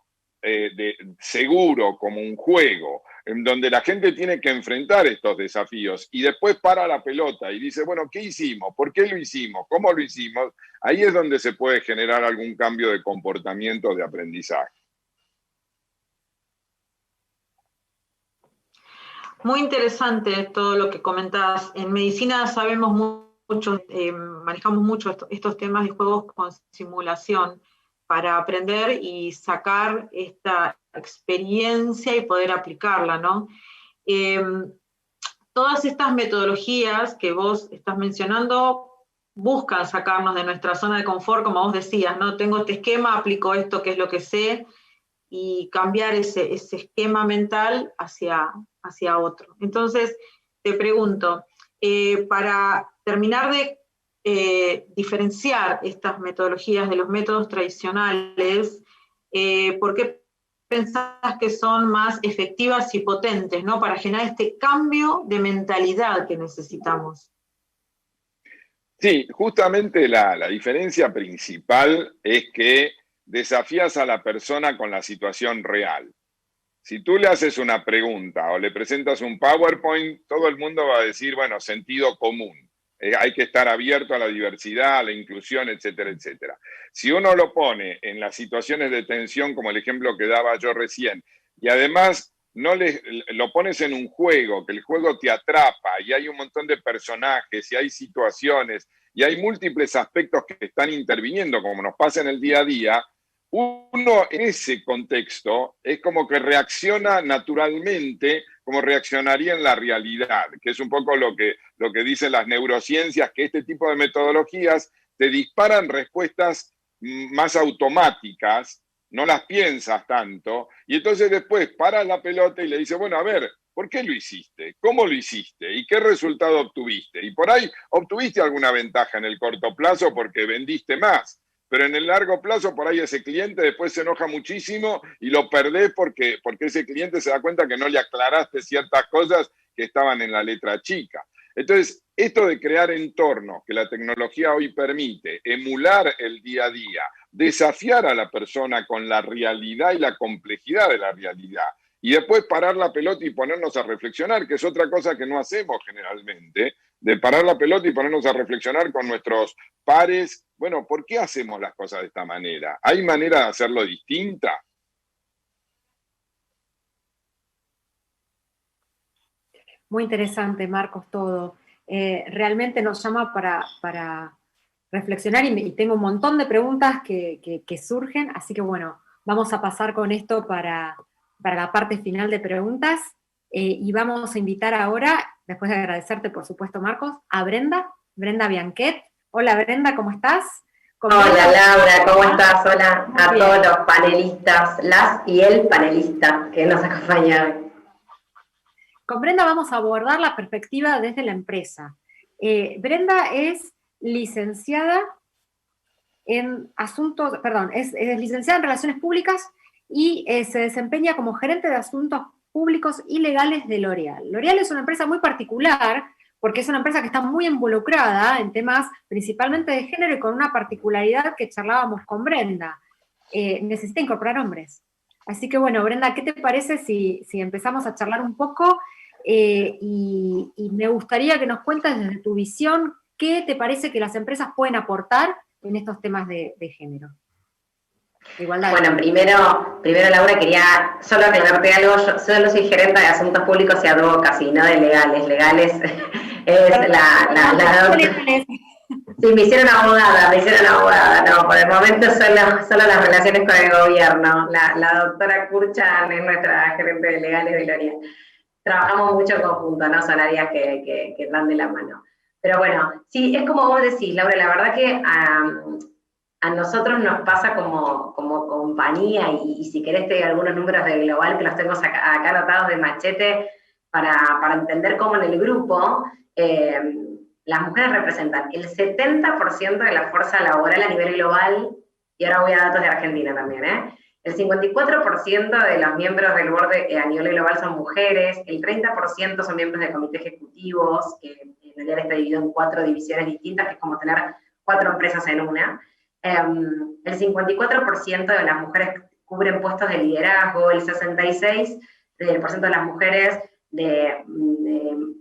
seguro, como un juego, en donde la gente tiene que enfrentar estos desafíos y después para la pelota y dice, bueno, ¿qué hicimos? ¿Por qué lo hicimos? ¿Cómo lo hicimos? Ahí es donde se puede generar algún cambio de comportamiento de aprendizaje. Muy interesante todo lo que comentabas. En medicina sabemos mucho, manejamos mucho estos temas de juegos con simulación para aprender y sacar esta experiencia y poder aplicarla, ¿no? Todas estas metodologías que vos estás mencionando buscan sacarnos de nuestra zona de confort, como vos decías, ¿no? Tengo este esquema, aplico esto, que es lo que sé, y cambiar ese esquema mental hacia otro. Entonces, te pregunto, para terminar de diferenciar estas metodologías de los métodos tradicionales, ¿por qué pensás que son más efectivas y potentes, ¿no? Para generar este cambio de mentalidad que necesitamos? Sí, justamente la diferencia principal es que desafías a la persona con la situación real. Si tú le haces una pregunta o le presentas un PowerPoint, todo el mundo va a decir, bueno, sentido común. Hay que estar abierto a la diversidad, a la inclusión, etcétera, etcétera. Si uno lo pone en las situaciones de tensión, como el ejemplo que daba yo recién, y además lo pones en un juego, que el juego te atrapa, y hay un montón de personajes, y hay situaciones, y hay múltiples aspectos que están interviniendo, como nos pasa en el día a día, uno en ese contexto es como que reacciona naturalmente como reaccionaría en la realidad, que es un poco lo que dicen las neurociencias, que este tipo de metodologías te disparan respuestas más automáticas, no las piensas tanto, y entonces después paras la pelota y le dices, bueno, a ver, ¿por qué lo hiciste? ¿Cómo lo hiciste? ¿Y qué resultado obtuviste? Y por ahí obtuviste alguna ventaja en el corto plazo porque vendiste más, pero en el largo plazo por ahí ese cliente después se enoja muchísimo y lo perdés porque ese cliente se da cuenta que no le aclaraste ciertas cosas que estaban en la letra chica. Entonces, esto de crear entornos que la tecnología hoy permite, emular el día a día, desafiar a la persona con la realidad y la complejidad de la realidad, y después parar la pelota y ponernos a reflexionar, que es otra cosa que no hacemos generalmente, de parar la pelota y ponernos a reflexionar con nuestros pares. Bueno, ¿por qué hacemos las cosas de esta manera? ¿Hay manera de hacerlo distinta? Muy interesante, Marcos, todo. Realmente nos llama para reflexionar y tengo un montón de preguntas que surgen, así que bueno, vamos a pasar con esto para la parte final de preguntas y vamos a invitar ahora, después de agradecerte por supuesto, Marcos, a Brenda Bianquet. Hola Brenda, ¿cómo estás? Hola Laura, ¿cómo estás? Hola a todos los panelistas, las y el panelista que nos acompaña. Con Brenda vamos a abordar la perspectiva desde la empresa. Brenda es licenciada en asuntos, perdón, es licenciada en Relaciones Públicas y se desempeña como gerente de asuntos públicos y legales de L'Oréal. L'Oréal es una empresa muy particular porque es una empresa que está muy involucrada en temas principalmente de género y con una particularidad que charlábamos con Brenda. Necesita incorporar hombres. Así que bueno, Brenda, ¿qué te parece si empezamos a charlar un poco? Y me gustaría que nos cuentes desde tu visión qué te parece que las empresas pueden aportar en estos temas de género. Igualdad. Bueno, primero Laura, quería solo aclararte algo. Yo solo soy gerente de asuntos públicos y advocacy, no de legales. Legales es Sí, me hicieron abogada. No, por el momento solo las relaciones con el gobierno. La doctora Kurchan es nuestra gerente de legales de L'Oréal. Trabajamos mucho en conjunto, ¿no? Son áreas que van de la mano. Pero bueno, sí, es como vos decís, Laura, la verdad que a nosotros nos pasa como compañía, y si querés te doy algunos números de Global que los tengo acá anotados de machete para entender cómo en el grupo las mujeres representan el 70% de la fuerza laboral a nivel global, y ahora voy a datos de Argentina también, El 54% de los miembros del board a nivel global son mujeres, el 30% son miembros de comités ejecutivos, que en realidad está dividido en 4 divisiones distintas, que es como tener 4 empresas en una. El 54% de las mujeres cubren puestos de liderazgo, el 66% de las mujeres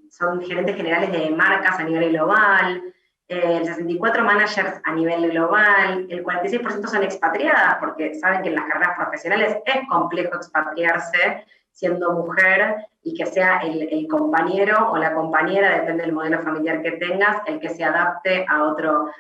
son gerentes generales de marcas a nivel global, el 64% managers a nivel global, el 46% son expatriadas, porque saben que en las carreras profesionales es complejo expatriarse siendo mujer, y que sea el compañero o la compañera, depende del modelo familiar que tengas, el que se adapte a otro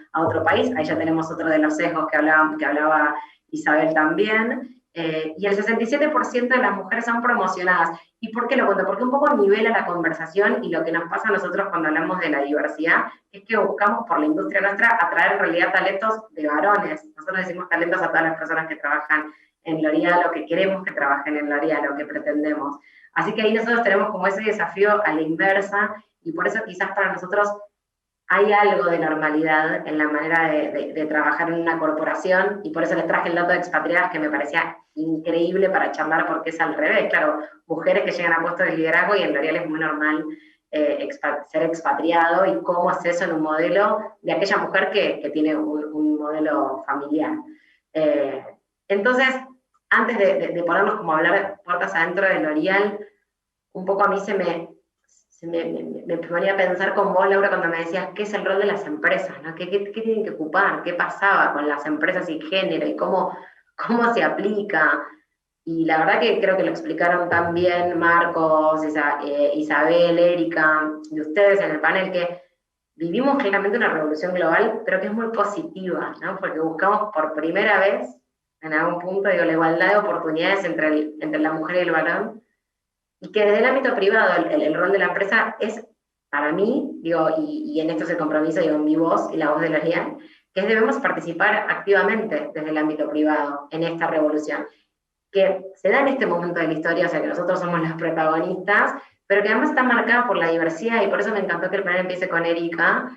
país. Ahí ya tenemos otro de los sesgos que hablaba Isabel también. Y el 67% de las mujeres son promocionadas. ¿Y por qué lo cuento? Porque un poco nivela la conversación, y lo que nos pasa a nosotros cuando hablamos de la diversidad es que buscamos por la industria nuestra atraer en realidad talentos de varones. Nosotros decimos talentos a todas las personas que trabajan en L'Oréal, o que queremos que trabajen en L'Oréal, o que pretendemos. Así que ahí nosotros tenemos como ese desafío a la inversa, y por eso quizás para nosotros hay algo de normalidad en la manera de trabajar en una corporación, y por eso les traje el dato de expatriadas, que me parecía increíble para charlar, porque es al revés. Claro, mujeres que llegan a puestos de liderazgo, y en L'Oréal es muy normal ser expatriado, y cómo es eso en un modelo de aquella mujer que tiene un modelo familiar. Entonces, antes de ponernos como a hablar de puertas adentro de L'Oréal, un poco a mí me ponía a pensar con vos, Laura, cuando me decías qué es el rol de las empresas, ¿no? ¿Qué tienen que ocupar? ¿Qué pasaba con las empresas y género? ¿Y cómo se aplica? Y la verdad que creo que lo explicaron tan bien Marcos, Isabel, Erika, y ustedes en el panel, que vivimos claramente una revolución global, pero que es muy positiva, ¿no? Porque buscamos por primera vez, en algún punto, la igualdad de oportunidades entre la mujer y el varón, y que desde el ámbito privado el rol de la empresa es, para mí, y en esto es el compromiso, en mi voz y la voz de L'Oréal, que debemos participar activamente desde el ámbito privado en esta revolución, que se da en este momento de la historia, o sea que nosotros somos los protagonistas, pero que además está marcada por la diversidad, y por eso me encantó que el panel empiece con Erika.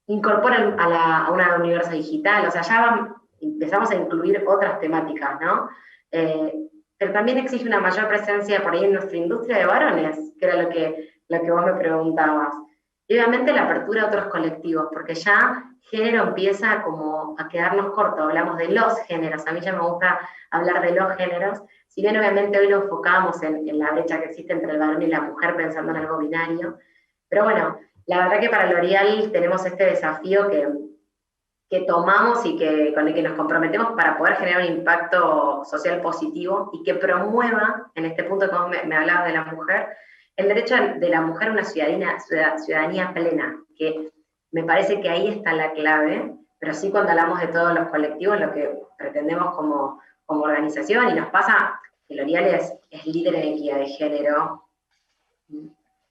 Incorpora a una universo digital, o sea, ya empezamos a incluir otras temáticas, ¿no? Pero también exige una mayor presencia por ahí en nuestra industria de varones, que era lo que vos me preguntabas. Y obviamente la apertura a otros colectivos, porque ya género empieza como a quedarnos corto. Hablamos de los géneros, a mí ya me gusta hablar de los géneros, si bien obviamente hoy lo enfocamos en la brecha que existe entre el varón y la mujer, pensando en algo binario. Pero bueno, la verdad que para L'Oréal tenemos este desafío que tomamos y con el que nos comprometemos para poder generar un impacto social positivo, y que promueva, en este punto que vos me hablabas de la mujer, el derecho de la mujer a una ciudadanía plena, que me parece que ahí está la clave, pero sí, cuando hablamos de todos los colectivos, lo que pretendemos como organización, y nos pasa que L'Oréal es líder en equidad de género.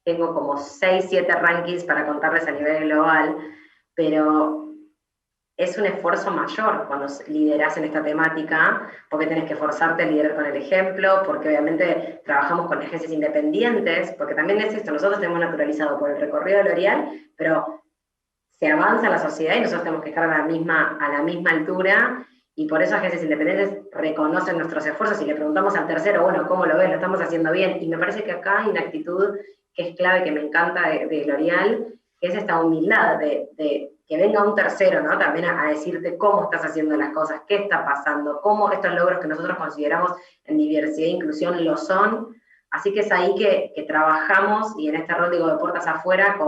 Tengo como 6, 7 rankings para contarles a nivel global, pero es un esfuerzo mayor cuando liderás en esta temática, porque tenés que forzarte a liderar con el ejemplo, porque obviamente trabajamos con agencias independientes, porque también es esto, nosotros tenemos naturalizado por el recorrido de L'Oréal, pero se avanza en la sociedad y nosotros tenemos que estar a la misma altura, y por eso agencias independientes reconocen nuestros esfuerzos, y le preguntamos al tercero, bueno, ¿cómo lo ves? ¿Lo estamos haciendo bien? Y me parece que acá hay una actitud que es clave, que me encanta de L'Oréal, que es esta humildad de que venga un tercero, ¿no? También a decirte cómo estás haciendo las cosas, qué está pasando, cómo estos logros que nosotros consideramos en diversidad e inclusión lo son. Así que es ahí que trabajamos, y en este rol, de puertas afuera,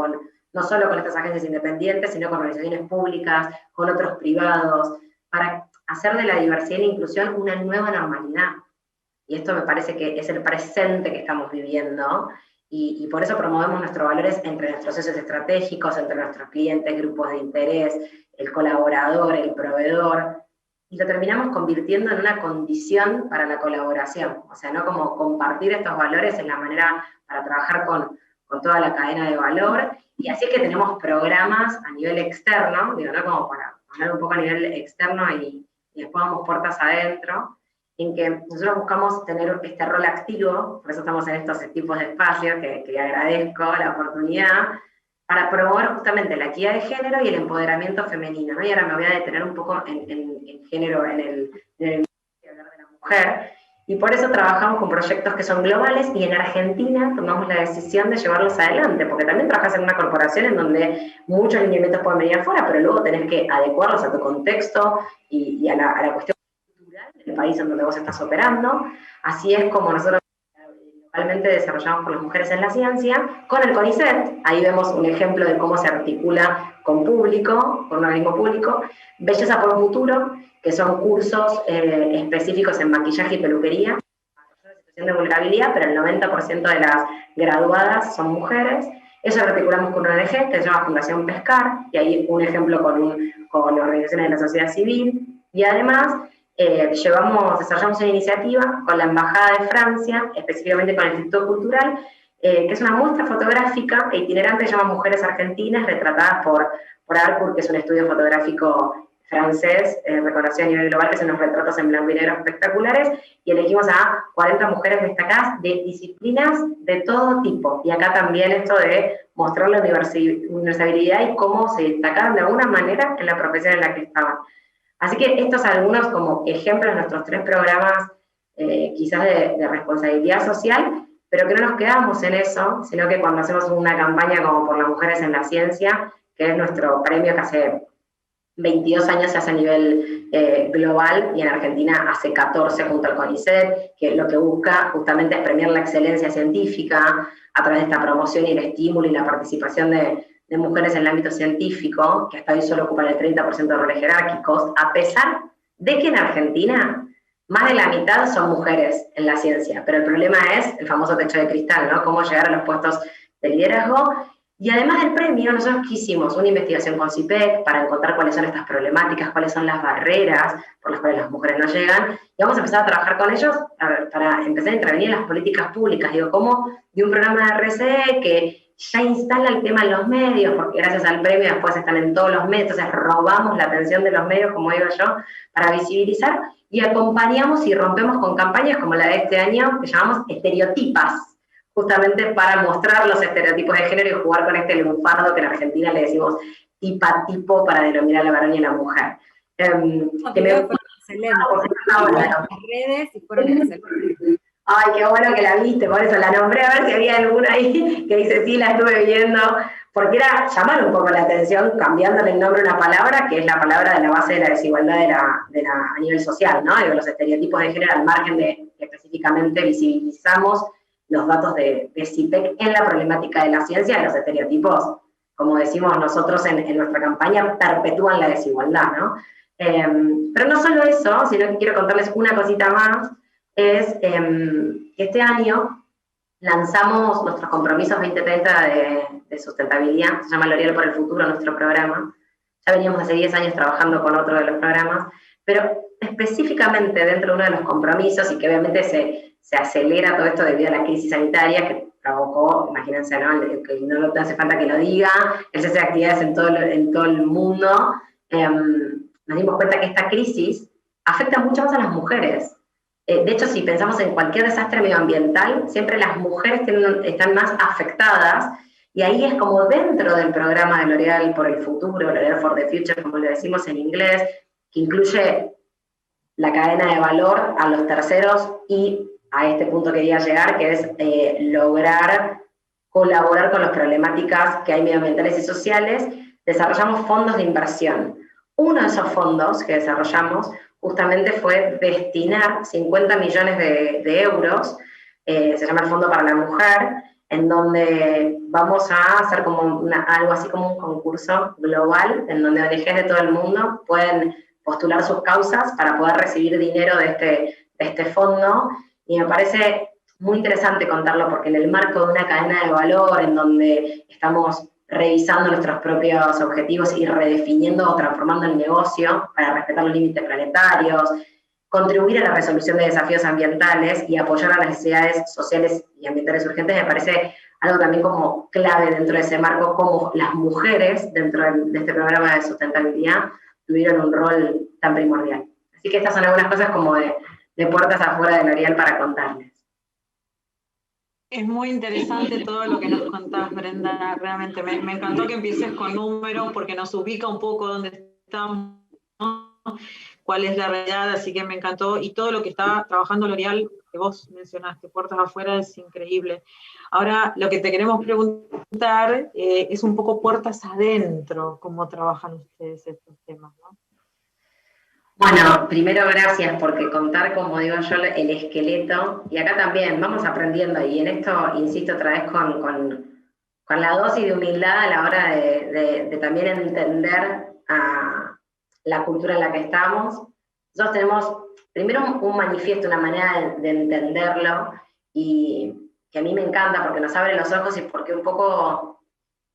no solo con estas agencias independientes, sino con organizaciones públicas, con otros privados, para hacer de la diversidad y la inclusión una nueva normalidad. Y esto me parece que es el presente que estamos viviendo, y por eso promovemos nuestros valores entre nuestros socios estratégicos, entre nuestros clientes, grupos de interés, el colaborador, el proveedor, y lo terminamos convirtiendo en una condición para la colaboración. O sea, no como compartir estos valores en la manera para trabajar con toda la cadena de valor, y así es que tenemos programas a nivel externo, digo, no como para hablar un poco a nivel externo y después vamos puertas adentro, en que nosotros buscamos tener este rol activo, por eso estamos en estos tipos de espacios, que agradezco la oportunidad, para promover justamente la equidad de género y el empoderamiento femenino, ¿no? Y ahora me voy a detener un poco en género, en el de la mujer, y por eso trabajamos con proyectos que son globales, y en Argentina tomamos la decisión de llevarlos adelante, porque también trabajas en una corporación en donde muchos lineamientos pueden venir afuera, pero luego tenés que adecuarlos a tu contexto y a la cuestión del país en donde vos estás operando. Así es como nosotros localmente desarrollamos por las mujeres en la ciencia, con el CONICET. Ahí vemos un ejemplo de cómo se articula con público, con un organismo público. Belleza por un futuro, que son cursos específicos en maquillaje y peluquería, en situación de vulnerabilidad, pero el 90% de las graduadas son mujeres. Eso lo articulamos con una ONG que se llama Fundación Pescar, y ahí un ejemplo con organizaciones de la sociedad civil, y además desarrollamos una iniciativa con la Embajada de Francia, específicamente con el Instituto Cultural, que es una muestra fotográfica e itinerante que se llama Mujeres Argentinas, retratadas por Arcourt, que es un estudio fotográfico francés, reconocido a nivel global, que son unos retratos en blanco y negro espectaculares, y elegimos a 40 mujeres destacadas de disciplinas de todo tipo, y acá también esto de mostrar la universalidad y cómo se destacaron de alguna manera en la profesión en la que estaban. Así que estos algunos como ejemplos de nuestros 3 programas, quizás de responsabilidad social, pero que no nos quedamos en eso, sino que cuando hacemos una campaña como por las mujeres en la ciencia, que es nuestro premio que hace 22 años se hace a nivel global, y en Argentina hace 14 junto al CONICET, que lo que busca justamente es premiar la excelencia científica a través de esta promoción y el estímulo y la participación de mujeres en el ámbito científico, que hasta hoy solo ocupan el 30% de roles jerárquicos, a pesar de que en Argentina más de la mitad son mujeres en la ciencia, pero el problema es el famoso techo de cristal, ¿no? Cómo llegar a los puestos de liderazgo. Y además del premio, nosotros hicimos una investigación con CIPEC para encontrar cuáles son estas problemáticas, cuáles son las barreras por las cuales las mujeres no llegan, y vamos a empezar a trabajar con ellos para empezar a intervenir en las políticas públicas. Digo, como de un programa de RCE que ya instala el tema en los medios, porque gracias al premio después están en todos los medios, entonces robamos la atención de los medios, como digo yo, para visibilizar, y acompañamos y rompemos con campañas como la de este año, que llamamos Estereotipas, justamente para mostrar los estereotipos de género y jugar con este lunfardo que en Argentina le decimos tipa-tipo para denominar a la varón y a la mujer. Que me gusta las redes y fueron excelentes. Ay, qué bueno que la viste, por eso la nombré, a ver si había alguna ahí que dice, sí, la estuve viendo, porque era llamar un poco la atención, cambiándole el nombre a una palabra, que es la palabra de la base de la desigualdad a nivel social, ¿no? De los estereotipos de género, al margen de que específicamente visibilizamos los datos de CIPEC en la problemática de la ciencia, de los estereotipos, como decimos nosotros en nuestra campaña, perpetúan la desigualdad, ¿no? Pero no solo eso, sino que quiero contarles una cosita más, es que este año lanzamos nuestros compromisos 2030 de sustentabilidad, se llama L'Oréal por el Futuro, nuestro programa. Ya veníamos hace 10 años trabajando con otro de los programas, pero específicamente dentro de uno de los compromisos, y que obviamente se acelera todo esto debido a la crisis sanitaria que provocó, imagínense, ¿no? Que no hace falta que lo diga, el cese de actividades en todo el mundo, nos dimos cuenta que esta crisis afecta mucho más a las mujeres. De hecho, si pensamos en cualquier desastre medioambiental, siempre las mujeres están más afectadas, y ahí es como dentro del programa de L'Oréal por el Futuro, L'Oréal for the Future, como le decimos en inglés, que incluye la cadena de valor a los terceros, y a este punto quería llegar, que es lograr colaborar con las problemáticas que hay medioambientales y sociales. Desarrollamos fondos de inversión. Uno de esos fondos que desarrollamos justamente fue destinar 50 millones de euros, se llama el Fondo para la Mujer, en donde vamos a hacer como algo así como un concurso global, en donde ONGs de todo el mundo pueden postular sus causas para poder recibir dinero de este fondo, y me parece muy interesante contarlo porque en el marco de una cadena de valor en donde estamos revisando nuestros propios objetivos y redefiniendo o transformando el negocio para respetar los límites planetarios, contribuir a la resolución de desafíos ambientales y apoyar a las necesidades sociales y ambientales urgentes, me parece algo también como clave dentro de ese marco, como las mujeres dentro de este programa de sustentabilidad tuvieron un rol tan primordial. Así que estas son algunas cosas como de puertas afuera de L'Oréal para contarles. Es muy interesante todo lo que nos contás, Brenda, realmente. Me encantó que empieces con números porque nos ubica un poco dónde estamos, cuál es la realidad, así que me encantó. Y todo lo que está trabajando L'Oréal, que vos mencionaste, puertas afuera, es increíble. Ahora, lo que te queremos preguntar es un poco puertas adentro, cómo trabajan ustedes estos temas, ¿no? Bueno, primero gracias porque contar, como digo yo, el esqueleto, y acá también vamos aprendiendo, y en esto insisto otra vez con la dosis de humildad a la hora de también entender a la cultura en la que estamos. Nosotros tenemos primero un manifiesto, una manera de entenderlo, y que a mí me encanta porque nos abre los ojos y porque un poco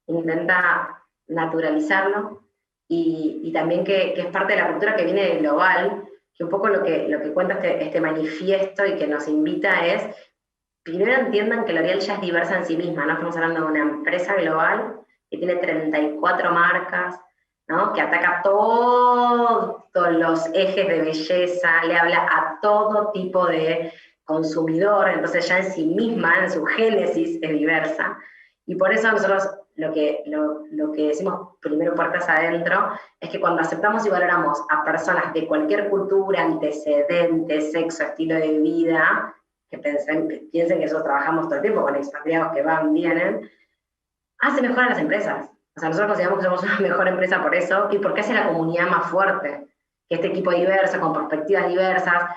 intenta naturalizarlo. Y también que es parte de la cultura que viene de global, que un poco lo que cuenta este manifiesto y que nos invita es, primero entiendan que L'Oréal ya es diversa en sí misma, ¿no? Estamos hablando de una empresa global que tiene 34 marcas, ¿no? Que ataca todos los ejes de belleza, le habla a todo tipo de consumidor, entonces ya en sí misma, en su génesis, es diversa. Y por eso nosotros lo que decimos primero puertas adentro es que cuando aceptamos y valoramos a personas de cualquier cultura, antecedente, sexo, estilo de vida, que piensen que nosotros trabajamos todo el tiempo con expatriados que van, vienen, hace mejor a las empresas. O sea, nosotros consideramos que somos una mejor empresa por eso y porque hace la comunidad más fuerte, que este equipo diverso, con perspectivas diversas,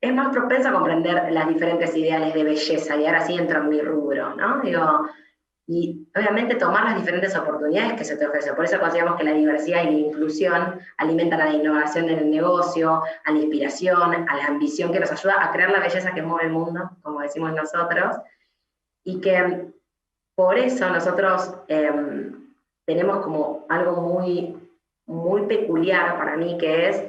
es más propenso a comprender las diferentes ideales de belleza, y ahora sí entro en mi rubro, ¿no? Digo, y obviamente tomar las diferentes oportunidades que se te ofrecen. Por eso consideramos que la diversidad y la inclusión alimentan a la innovación en el negocio, a la inspiración, a la ambición que nos ayuda a crear la belleza que mueve el mundo, como decimos nosotros, y que por eso nosotros tenemos como algo muy, muy peculiar para mí, que es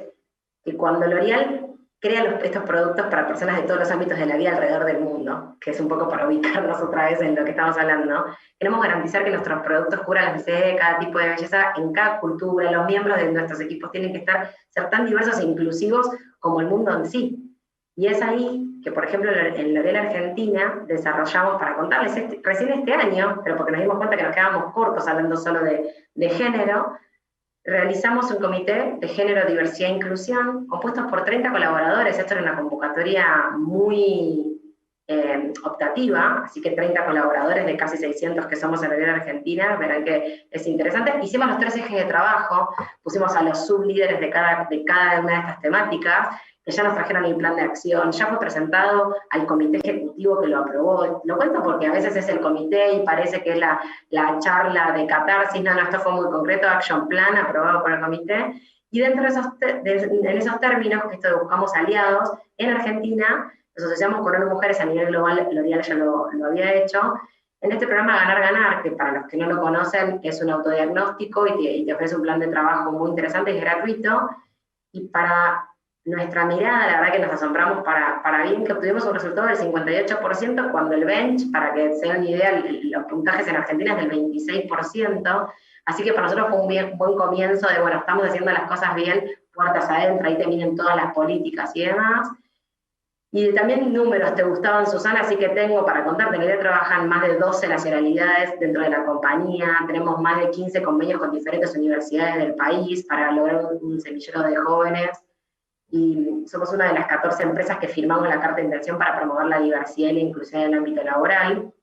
que cuando L'Oréal crea estos productos para personas de todos los ámbitos de la vida alrededor del mundo, que es un poco para ubicarnos otra vez en lo que estamos hablando, queremos garantizar que nuestros productos cubran las necesidades de cada tipo de belleza en cada cultura. Los miembros de nuestros equipos tienen que ser tan diversos e inclusivos como el mundo en sí. Y es ahí que, por ejemplo, en L'Oréal Argentina desarrollamos, para contarles recién este año, pero porque nos dimos cuenta que nos quedábamos cortos hablando solo de género, realizamos un comité de género, diversidad e inclusión, compuesto por 30 colaboradores. Esto era una convocatoria muy optativa, así que 30 colaboradores de casi 600 que somos en L'Oréal Argentina, verán que es interesante. Hicimos los 3 ejes de trabajo, pusimos a los sublíderes de cada una de estas temáticas, que ya nos trajeron el plan de acción, ya fue presentado al comité ejecutivo que lo aprobó. Lo cuento porque a veces es el comité y parece que es la charla de catarsis. No, esto fue muy concreto, action plan aprobado por el comité, y dentro de esos términos, que esto de buscamos aliados, en Argentina nos asociamos con ONU Mujeres a nivel global. L'Oréal ya lo había hecho, en este programa Ganar Ganar, que para los que no lo conocen es un autodiagnóstico y te ofrece un plan de trabajo muy interesante y es gratuito, y para nuestra mirada, la verdad que nos asombramos para bien, que obtuvimos un resultado del 58%, cuando el bench, para que se den una idea, los puntajes en Argentina es del 26%, así que para nosotros fue un buen comienzo de, bueno, estamos haciendo las cosas bien, puertas adentro, ahí terminan todas las políticas y demás. Y también números te gustaban, Susana, así que tengo para contarte que ya trabajan más de 12 nacionalidades dentro de la compañía, tenemos más de 15 convenios con diferentes universidades del país para lograr un semillero de jóvenes, y somos una de las 14 empresas que firmamos la carta de intención para promover la diversidad y la inclusión en el ámbito laboral.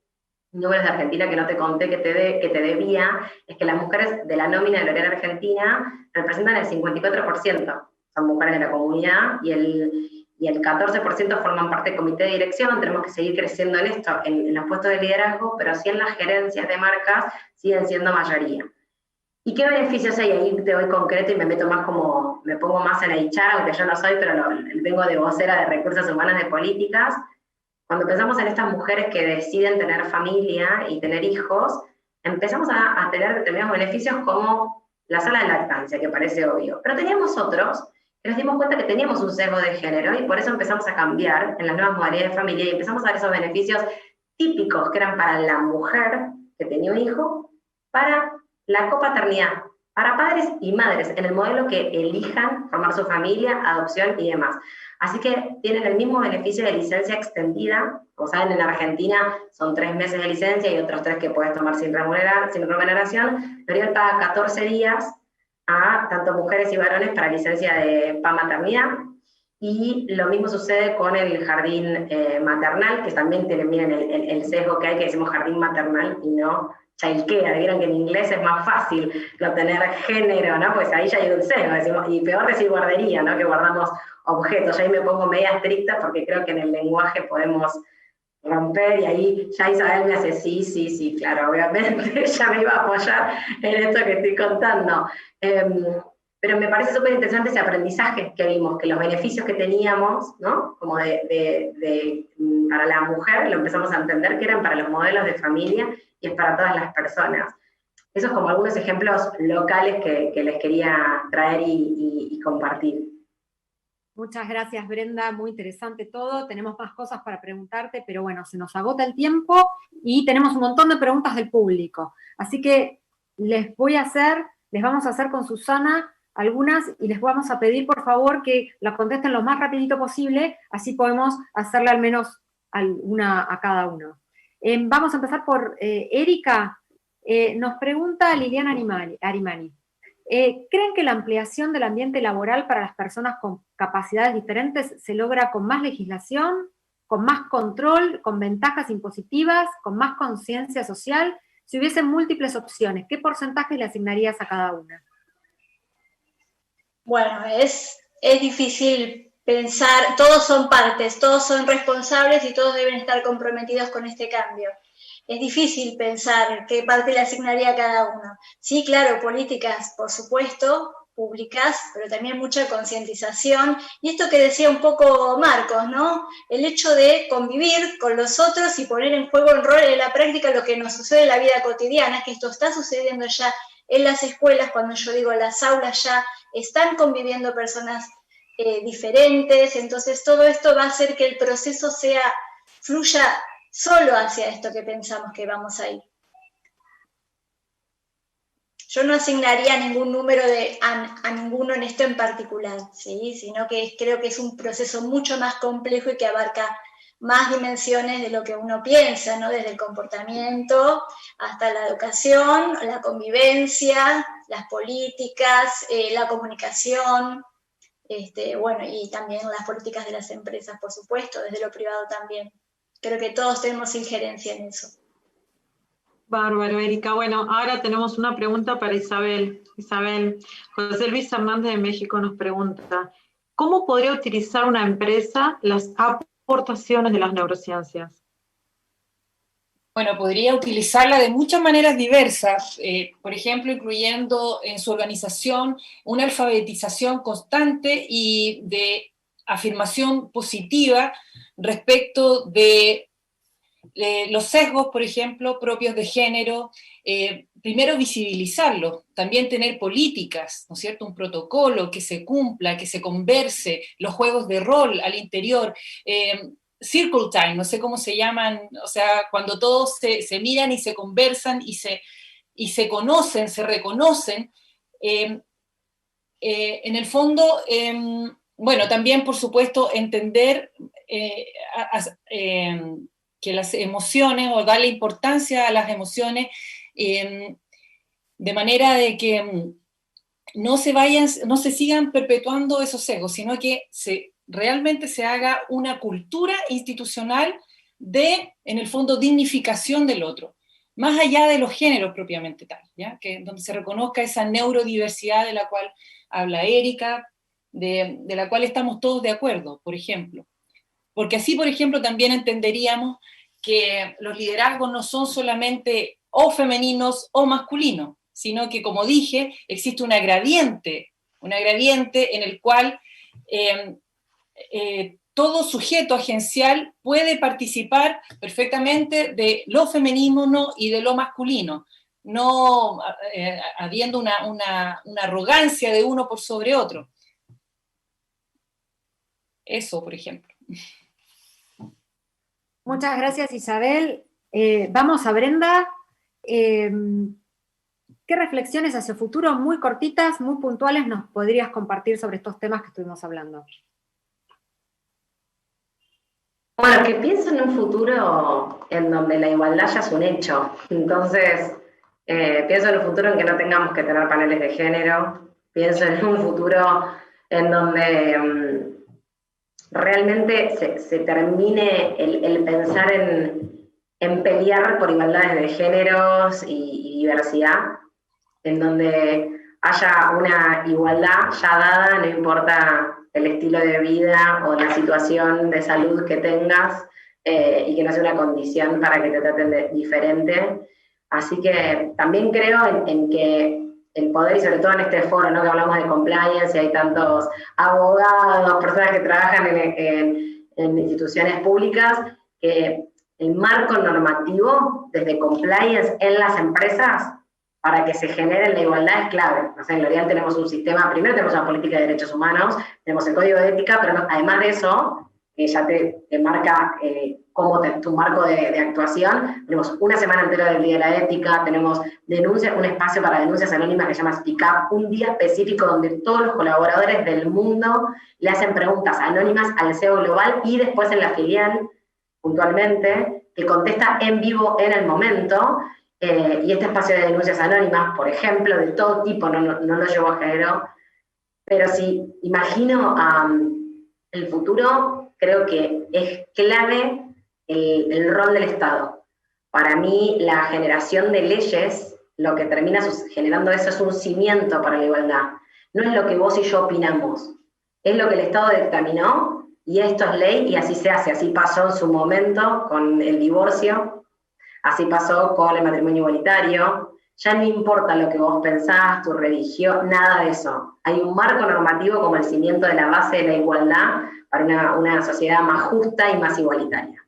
Números de Argentina que no te conté que te debía, es que las mujeres de la nómina de L'Oréal Argentina representan el 54%, son mujeres de la comunidad, y el 14% forman parte del comité de dirección. Tenemos que seguir creciendo en esto, en los puestos de liderazgo, pero sí en las gerencias de marcas siguen siendo mayoría. ¿Y qué beneficios hay? Ahí te voy concreto y me meto más como, me pongo más en HR, aunque yo no soy, pero vengo de vocera de recursos humanos de políticas. Cuando pensamos en estas mujeres que deciden tener familia y tener hijos, empezamos a tener determinados beneficios como la sala de lactancia, que parece obvio. Pero teníamos otros que nos dimos cuenta que teníamos un sesgo de género y por eso empezamos a cambiar en las nuevas modalidades de familia y empezamos a dar esos beneficios típicos que eran para la mujer que tenía un hijo, para la copaternidad, para padres y madres, en el modelo que elijan formar su familia, adopción y demás. Así que tienen el mismo beneficio de licencia extendida. Como saben, en Argentina son 3 meses de licencia y otros 3 que puedes tomar sin remuneración. L'Oréal paga 14 días a tanto mujeres y varones para licencia de maternidad. Y lo mismo sucede con el jardín maternal, que también tienen, miren, el sesgo que hay, que decimos jardín maternal y no childcare. Vieron que en inglés es más fácil obtener género, ¿no? Pues ahí ya hay un sesgo, decimos, y peor decir guardería, ¿no? Que guardamos objetos. Yo ahí me pongo media estricta porque creo que en el lenguaje podemos romper, y ahí ya Isabel me hace sí, claro, obviamente, ella me iba a apoyar en esto que estoy contando. Pero me parece súper interesante ese aprendizaje que vimos, que los beneficios que teníamos, ¿no? Como para la mujer, lo empezamos a entender que eran para los modelos de familia y es para todas las personas. Esos como algunos ejemplos locales que les quería traer y compartir. Muchas gracias, Brenda, muy interesante todo. Tenemos más cosas para preguntarte, pero bueno, se nos agota el tiempo y tenemos un montón de preguntas del público. Así que les vamos a hacer con Susana algunas y les vamos a pedir, por favor, que la contesten lo más rapidito posible, así podemos hacerle al menos una a cada uno. Vamos a empezar por Erika. Nos pregunta Liliana Arimani. ¿Creen que la ampliación del ambiente laboral para las personas con capacidades diferentes se logra con más legislación, con más control, con ventajas impositivas, con más conciencia social? Si hubiesen múltiples opciones, ¿qué porcentaje le asignarías a cada una? Bueno, es difícil pensar, todos son partes, todos son responsables y todos deben estar comprometidos con este cambio. Es difícil pensar qué parte le asignaría a cada uno. Sí, claro, políticas, por supuesto, públicas, pero también mucha concientización. Y esto que decía un poco Marcos, ¿no? El hecho de convivir con los otros y poner en juego en la práctica lo que nos sucede en la vida cotidiana, que esto está sucediendo ya en las escuelas, cuando yo digo las aulas ya están conviviendo personas diferentes, entonces todo esto va a hacer que el proceso fluya solo hacia esto que pensamos que vamos a ir. Yo no asignaría ningún número a ninguno en esto en particular, ¿sí? Sino que creo que es un proceso mucho más complejo y que abarca más dimensiones de lo que uno piensa, ¿no? Desde el comportamiento hasta la educación, la convivencia, las políticas, la comunicación, bueno, y también las políticas de las empresas, por supuesto, desde lo privado también. Creo que todos tenemos injerencia en eso. Bárbaro, Erika. Bueno, ahora tenemos una pregunta para Isabel. Isabel, José Luis Hernández de México nos pregunta, ¿cómo podría utilizar una empresa las aportaciones de las neurociencias? Bueno, podría utilizarla de muchas maneras diversas, por ejemplo, incluyendo en su organización una alfabetización constante y de afirmación positiva respecto de los sesgos, por ejemplo, propios de género. Primero visibilizarlos, también tener políticas, ¿no es cierto? Un protocolo que se cumpla, que se converse, los juegos de rol al interior, circle time, no sé cómo se llaman, o sea, cuando todos se miran y se conversan y se conocen, se reconocen. En el fondo, bueno, también, por supuesto, entender que las emociones, o darle importancia a las emociones, de manera de que no se sigan perpetuando esos sesgos, sino que realmente se haga una cultura institucional de, en el fondo, dignificación del otro, más allá de los géneros propiamente tal, ¿ya? Donde se reconozca esa neurodiversidad de la cual habla Erika, de la cual estamos todos de acuerdo, por ejemplo. Porque así, por ejemplo, también entenderíamos que los liderazgos no son solamente o femeninos o masculinos, sino que, como dije, existe una gradiente en el cual todo sujeto agencial puede participar perfectamente de lo femenino y de lo masculino, no habiendo una arrogancia de uno por sobre otro. Eso, por ejemplo. Muchas gracias, Isabel. Vamos a Brenda. ¿Qué reflexiones hacia el futuro, muy cortitas, muy puntuales, nos podrías compartir sobre estos temas que estuvimos hablando? Bueno, que pienso en un futuro en donde la igualdad ya es un hecho. Entonces, pienso en un futuro en que no tengamos que tener paneles de género. Pienso en un futuro en donde realmente se termine el pensar en pelear por igualdades de géneros y diversidad, en donde haya una igualdad ya dada, no importa el estilo de vida o la situación de salud que tengas, y que no sea una condición para que te traten de diferente. Así que también creo en que el poder, y sobre todo en este foro, ¿no?, que hablamos de compliance, y hay tantos abogados, personas que trabajan en instituciones públicas, que el marco normativo desde compliance en las empresas para que se genere la igualdad es clave. O sea, en L'Oréal tenemos un sistema, primero tenemos una política de derechos humanos, tenemos el código de ética, pero no, además de eso, ya te marca tu marco de actuación. Tenemos una semana entera del Día de la Ética, tenemos denuncias, un espacio para denuncias anónimas que se llama Speak Up, un día específico donde todos los colaboradores del mundo le hacen preguntas anónimas al CEO global y después en la filial, puntualmente, que contesta en vivo en el momento. Y este espacio de denuncias anónimas, por ejemplo, de todo tipo, no lo llevo a género, pero si imagino el futuro, creo que es clave el rol del Estado. Para mí, la generación de leyes, lo que termina generando eso es un cimiento para la igualdad. No es lo que vos y yo opinamos, es lo que el Estado dictaminó, y esto es ley, y así se hace. Así pasó en su momento con el divorcio, así pasó con el matrimonio igualitario. Ya no importa lo que vos pensás, tu religión, nada de eso. Hay un marco normativo como el cimiento de la base de la igualdad para una sociedad más justa y más igualitaria.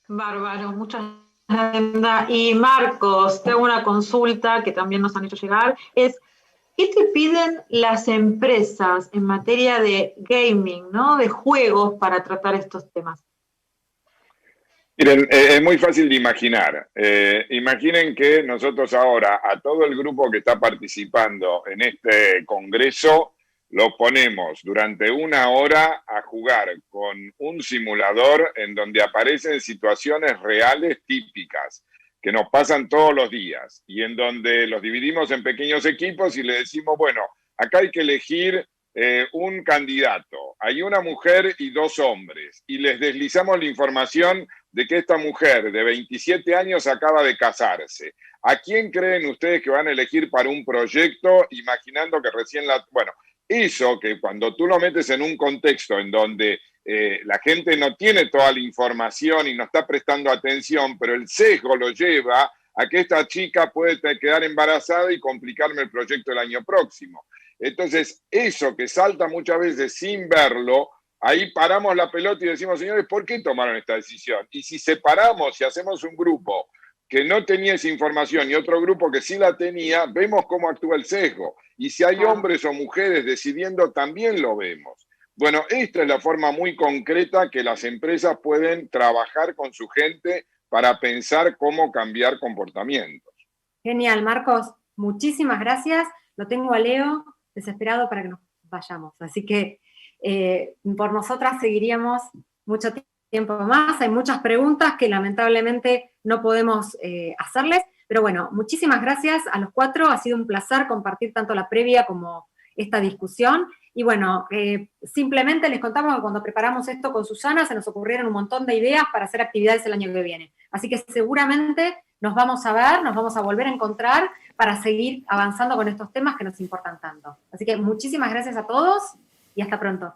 Bárbaro, muchas gracias, Brenda. Y Marcos, te hago una consulta que también nos han hecho llegar, ¿qué te piden las empresas en materia de gaming, ¿no?, de juegos, para tratar estos temas? Miren, es muy fácil de imaginar. Imaginen que nosotros ahora a todo el grupo que está participando en este congreso lo ponemos durante 1 hora a jugar con un simulador en donde aparecen situaciones reales típicas que nos pasan todos los días y en donde los dividimos en pequeños equipos y le decimos, bueno, acá hay que elegir un candidato, hay una mujer y 2 hombres, y les deslizamos la información de que esta mujer de 27 años acaba de casarse. ¿A quién creen ustedes que van a elegir para un proyecto, imaginando que recién Bueno, eso que cuando tú lo metes en un contexto en donde la gente no tiene toda la información y no está prestando atención, pero el sesgo lo lleva a que esta chica puede quedar embarazada y complicarme el proyecto el año próximo. Entonces, eso que salta muchas veces sin verlo, ahí paramos la pelota y decimos, señores, ¿por qué tomaron esta decisión? Y si separamos y hacemos un grupo que no tenía esa información y otro grupo que sí la tenía, vemos cómo actúa el sesgo. Y si hay hombres o mujeres decidiendo, también lo vemos. Bueno, esta es la forma muy concreta que las empresas pueden trabajar con su gente para pensar cómo cambiar comportamientos. Genial, Marcos. Muchísimas gracias. Lo tengo a Leo desesperado para que nos vayamos. Así que por nosotras seguiríamos mucho tiempo más. Hay muchas preguntas que lamentablemente no podemos hacerles, pero bueno, muchísimas gracias a los 4. Ha sido un placer compartir tanto la previa como esta discusión. Y bueno, simplemente les contamos que cuando preparamos esto con Susana se nos ocurrieron un montón de ideas para hacer actividades el año que viene. Así que seguramente nos vamos a ver, nos vamos a volver a encontrar para seguir avanzando con estos temas que nos importan tanto. Así que muchísimas gracias a todos y hasta pronto.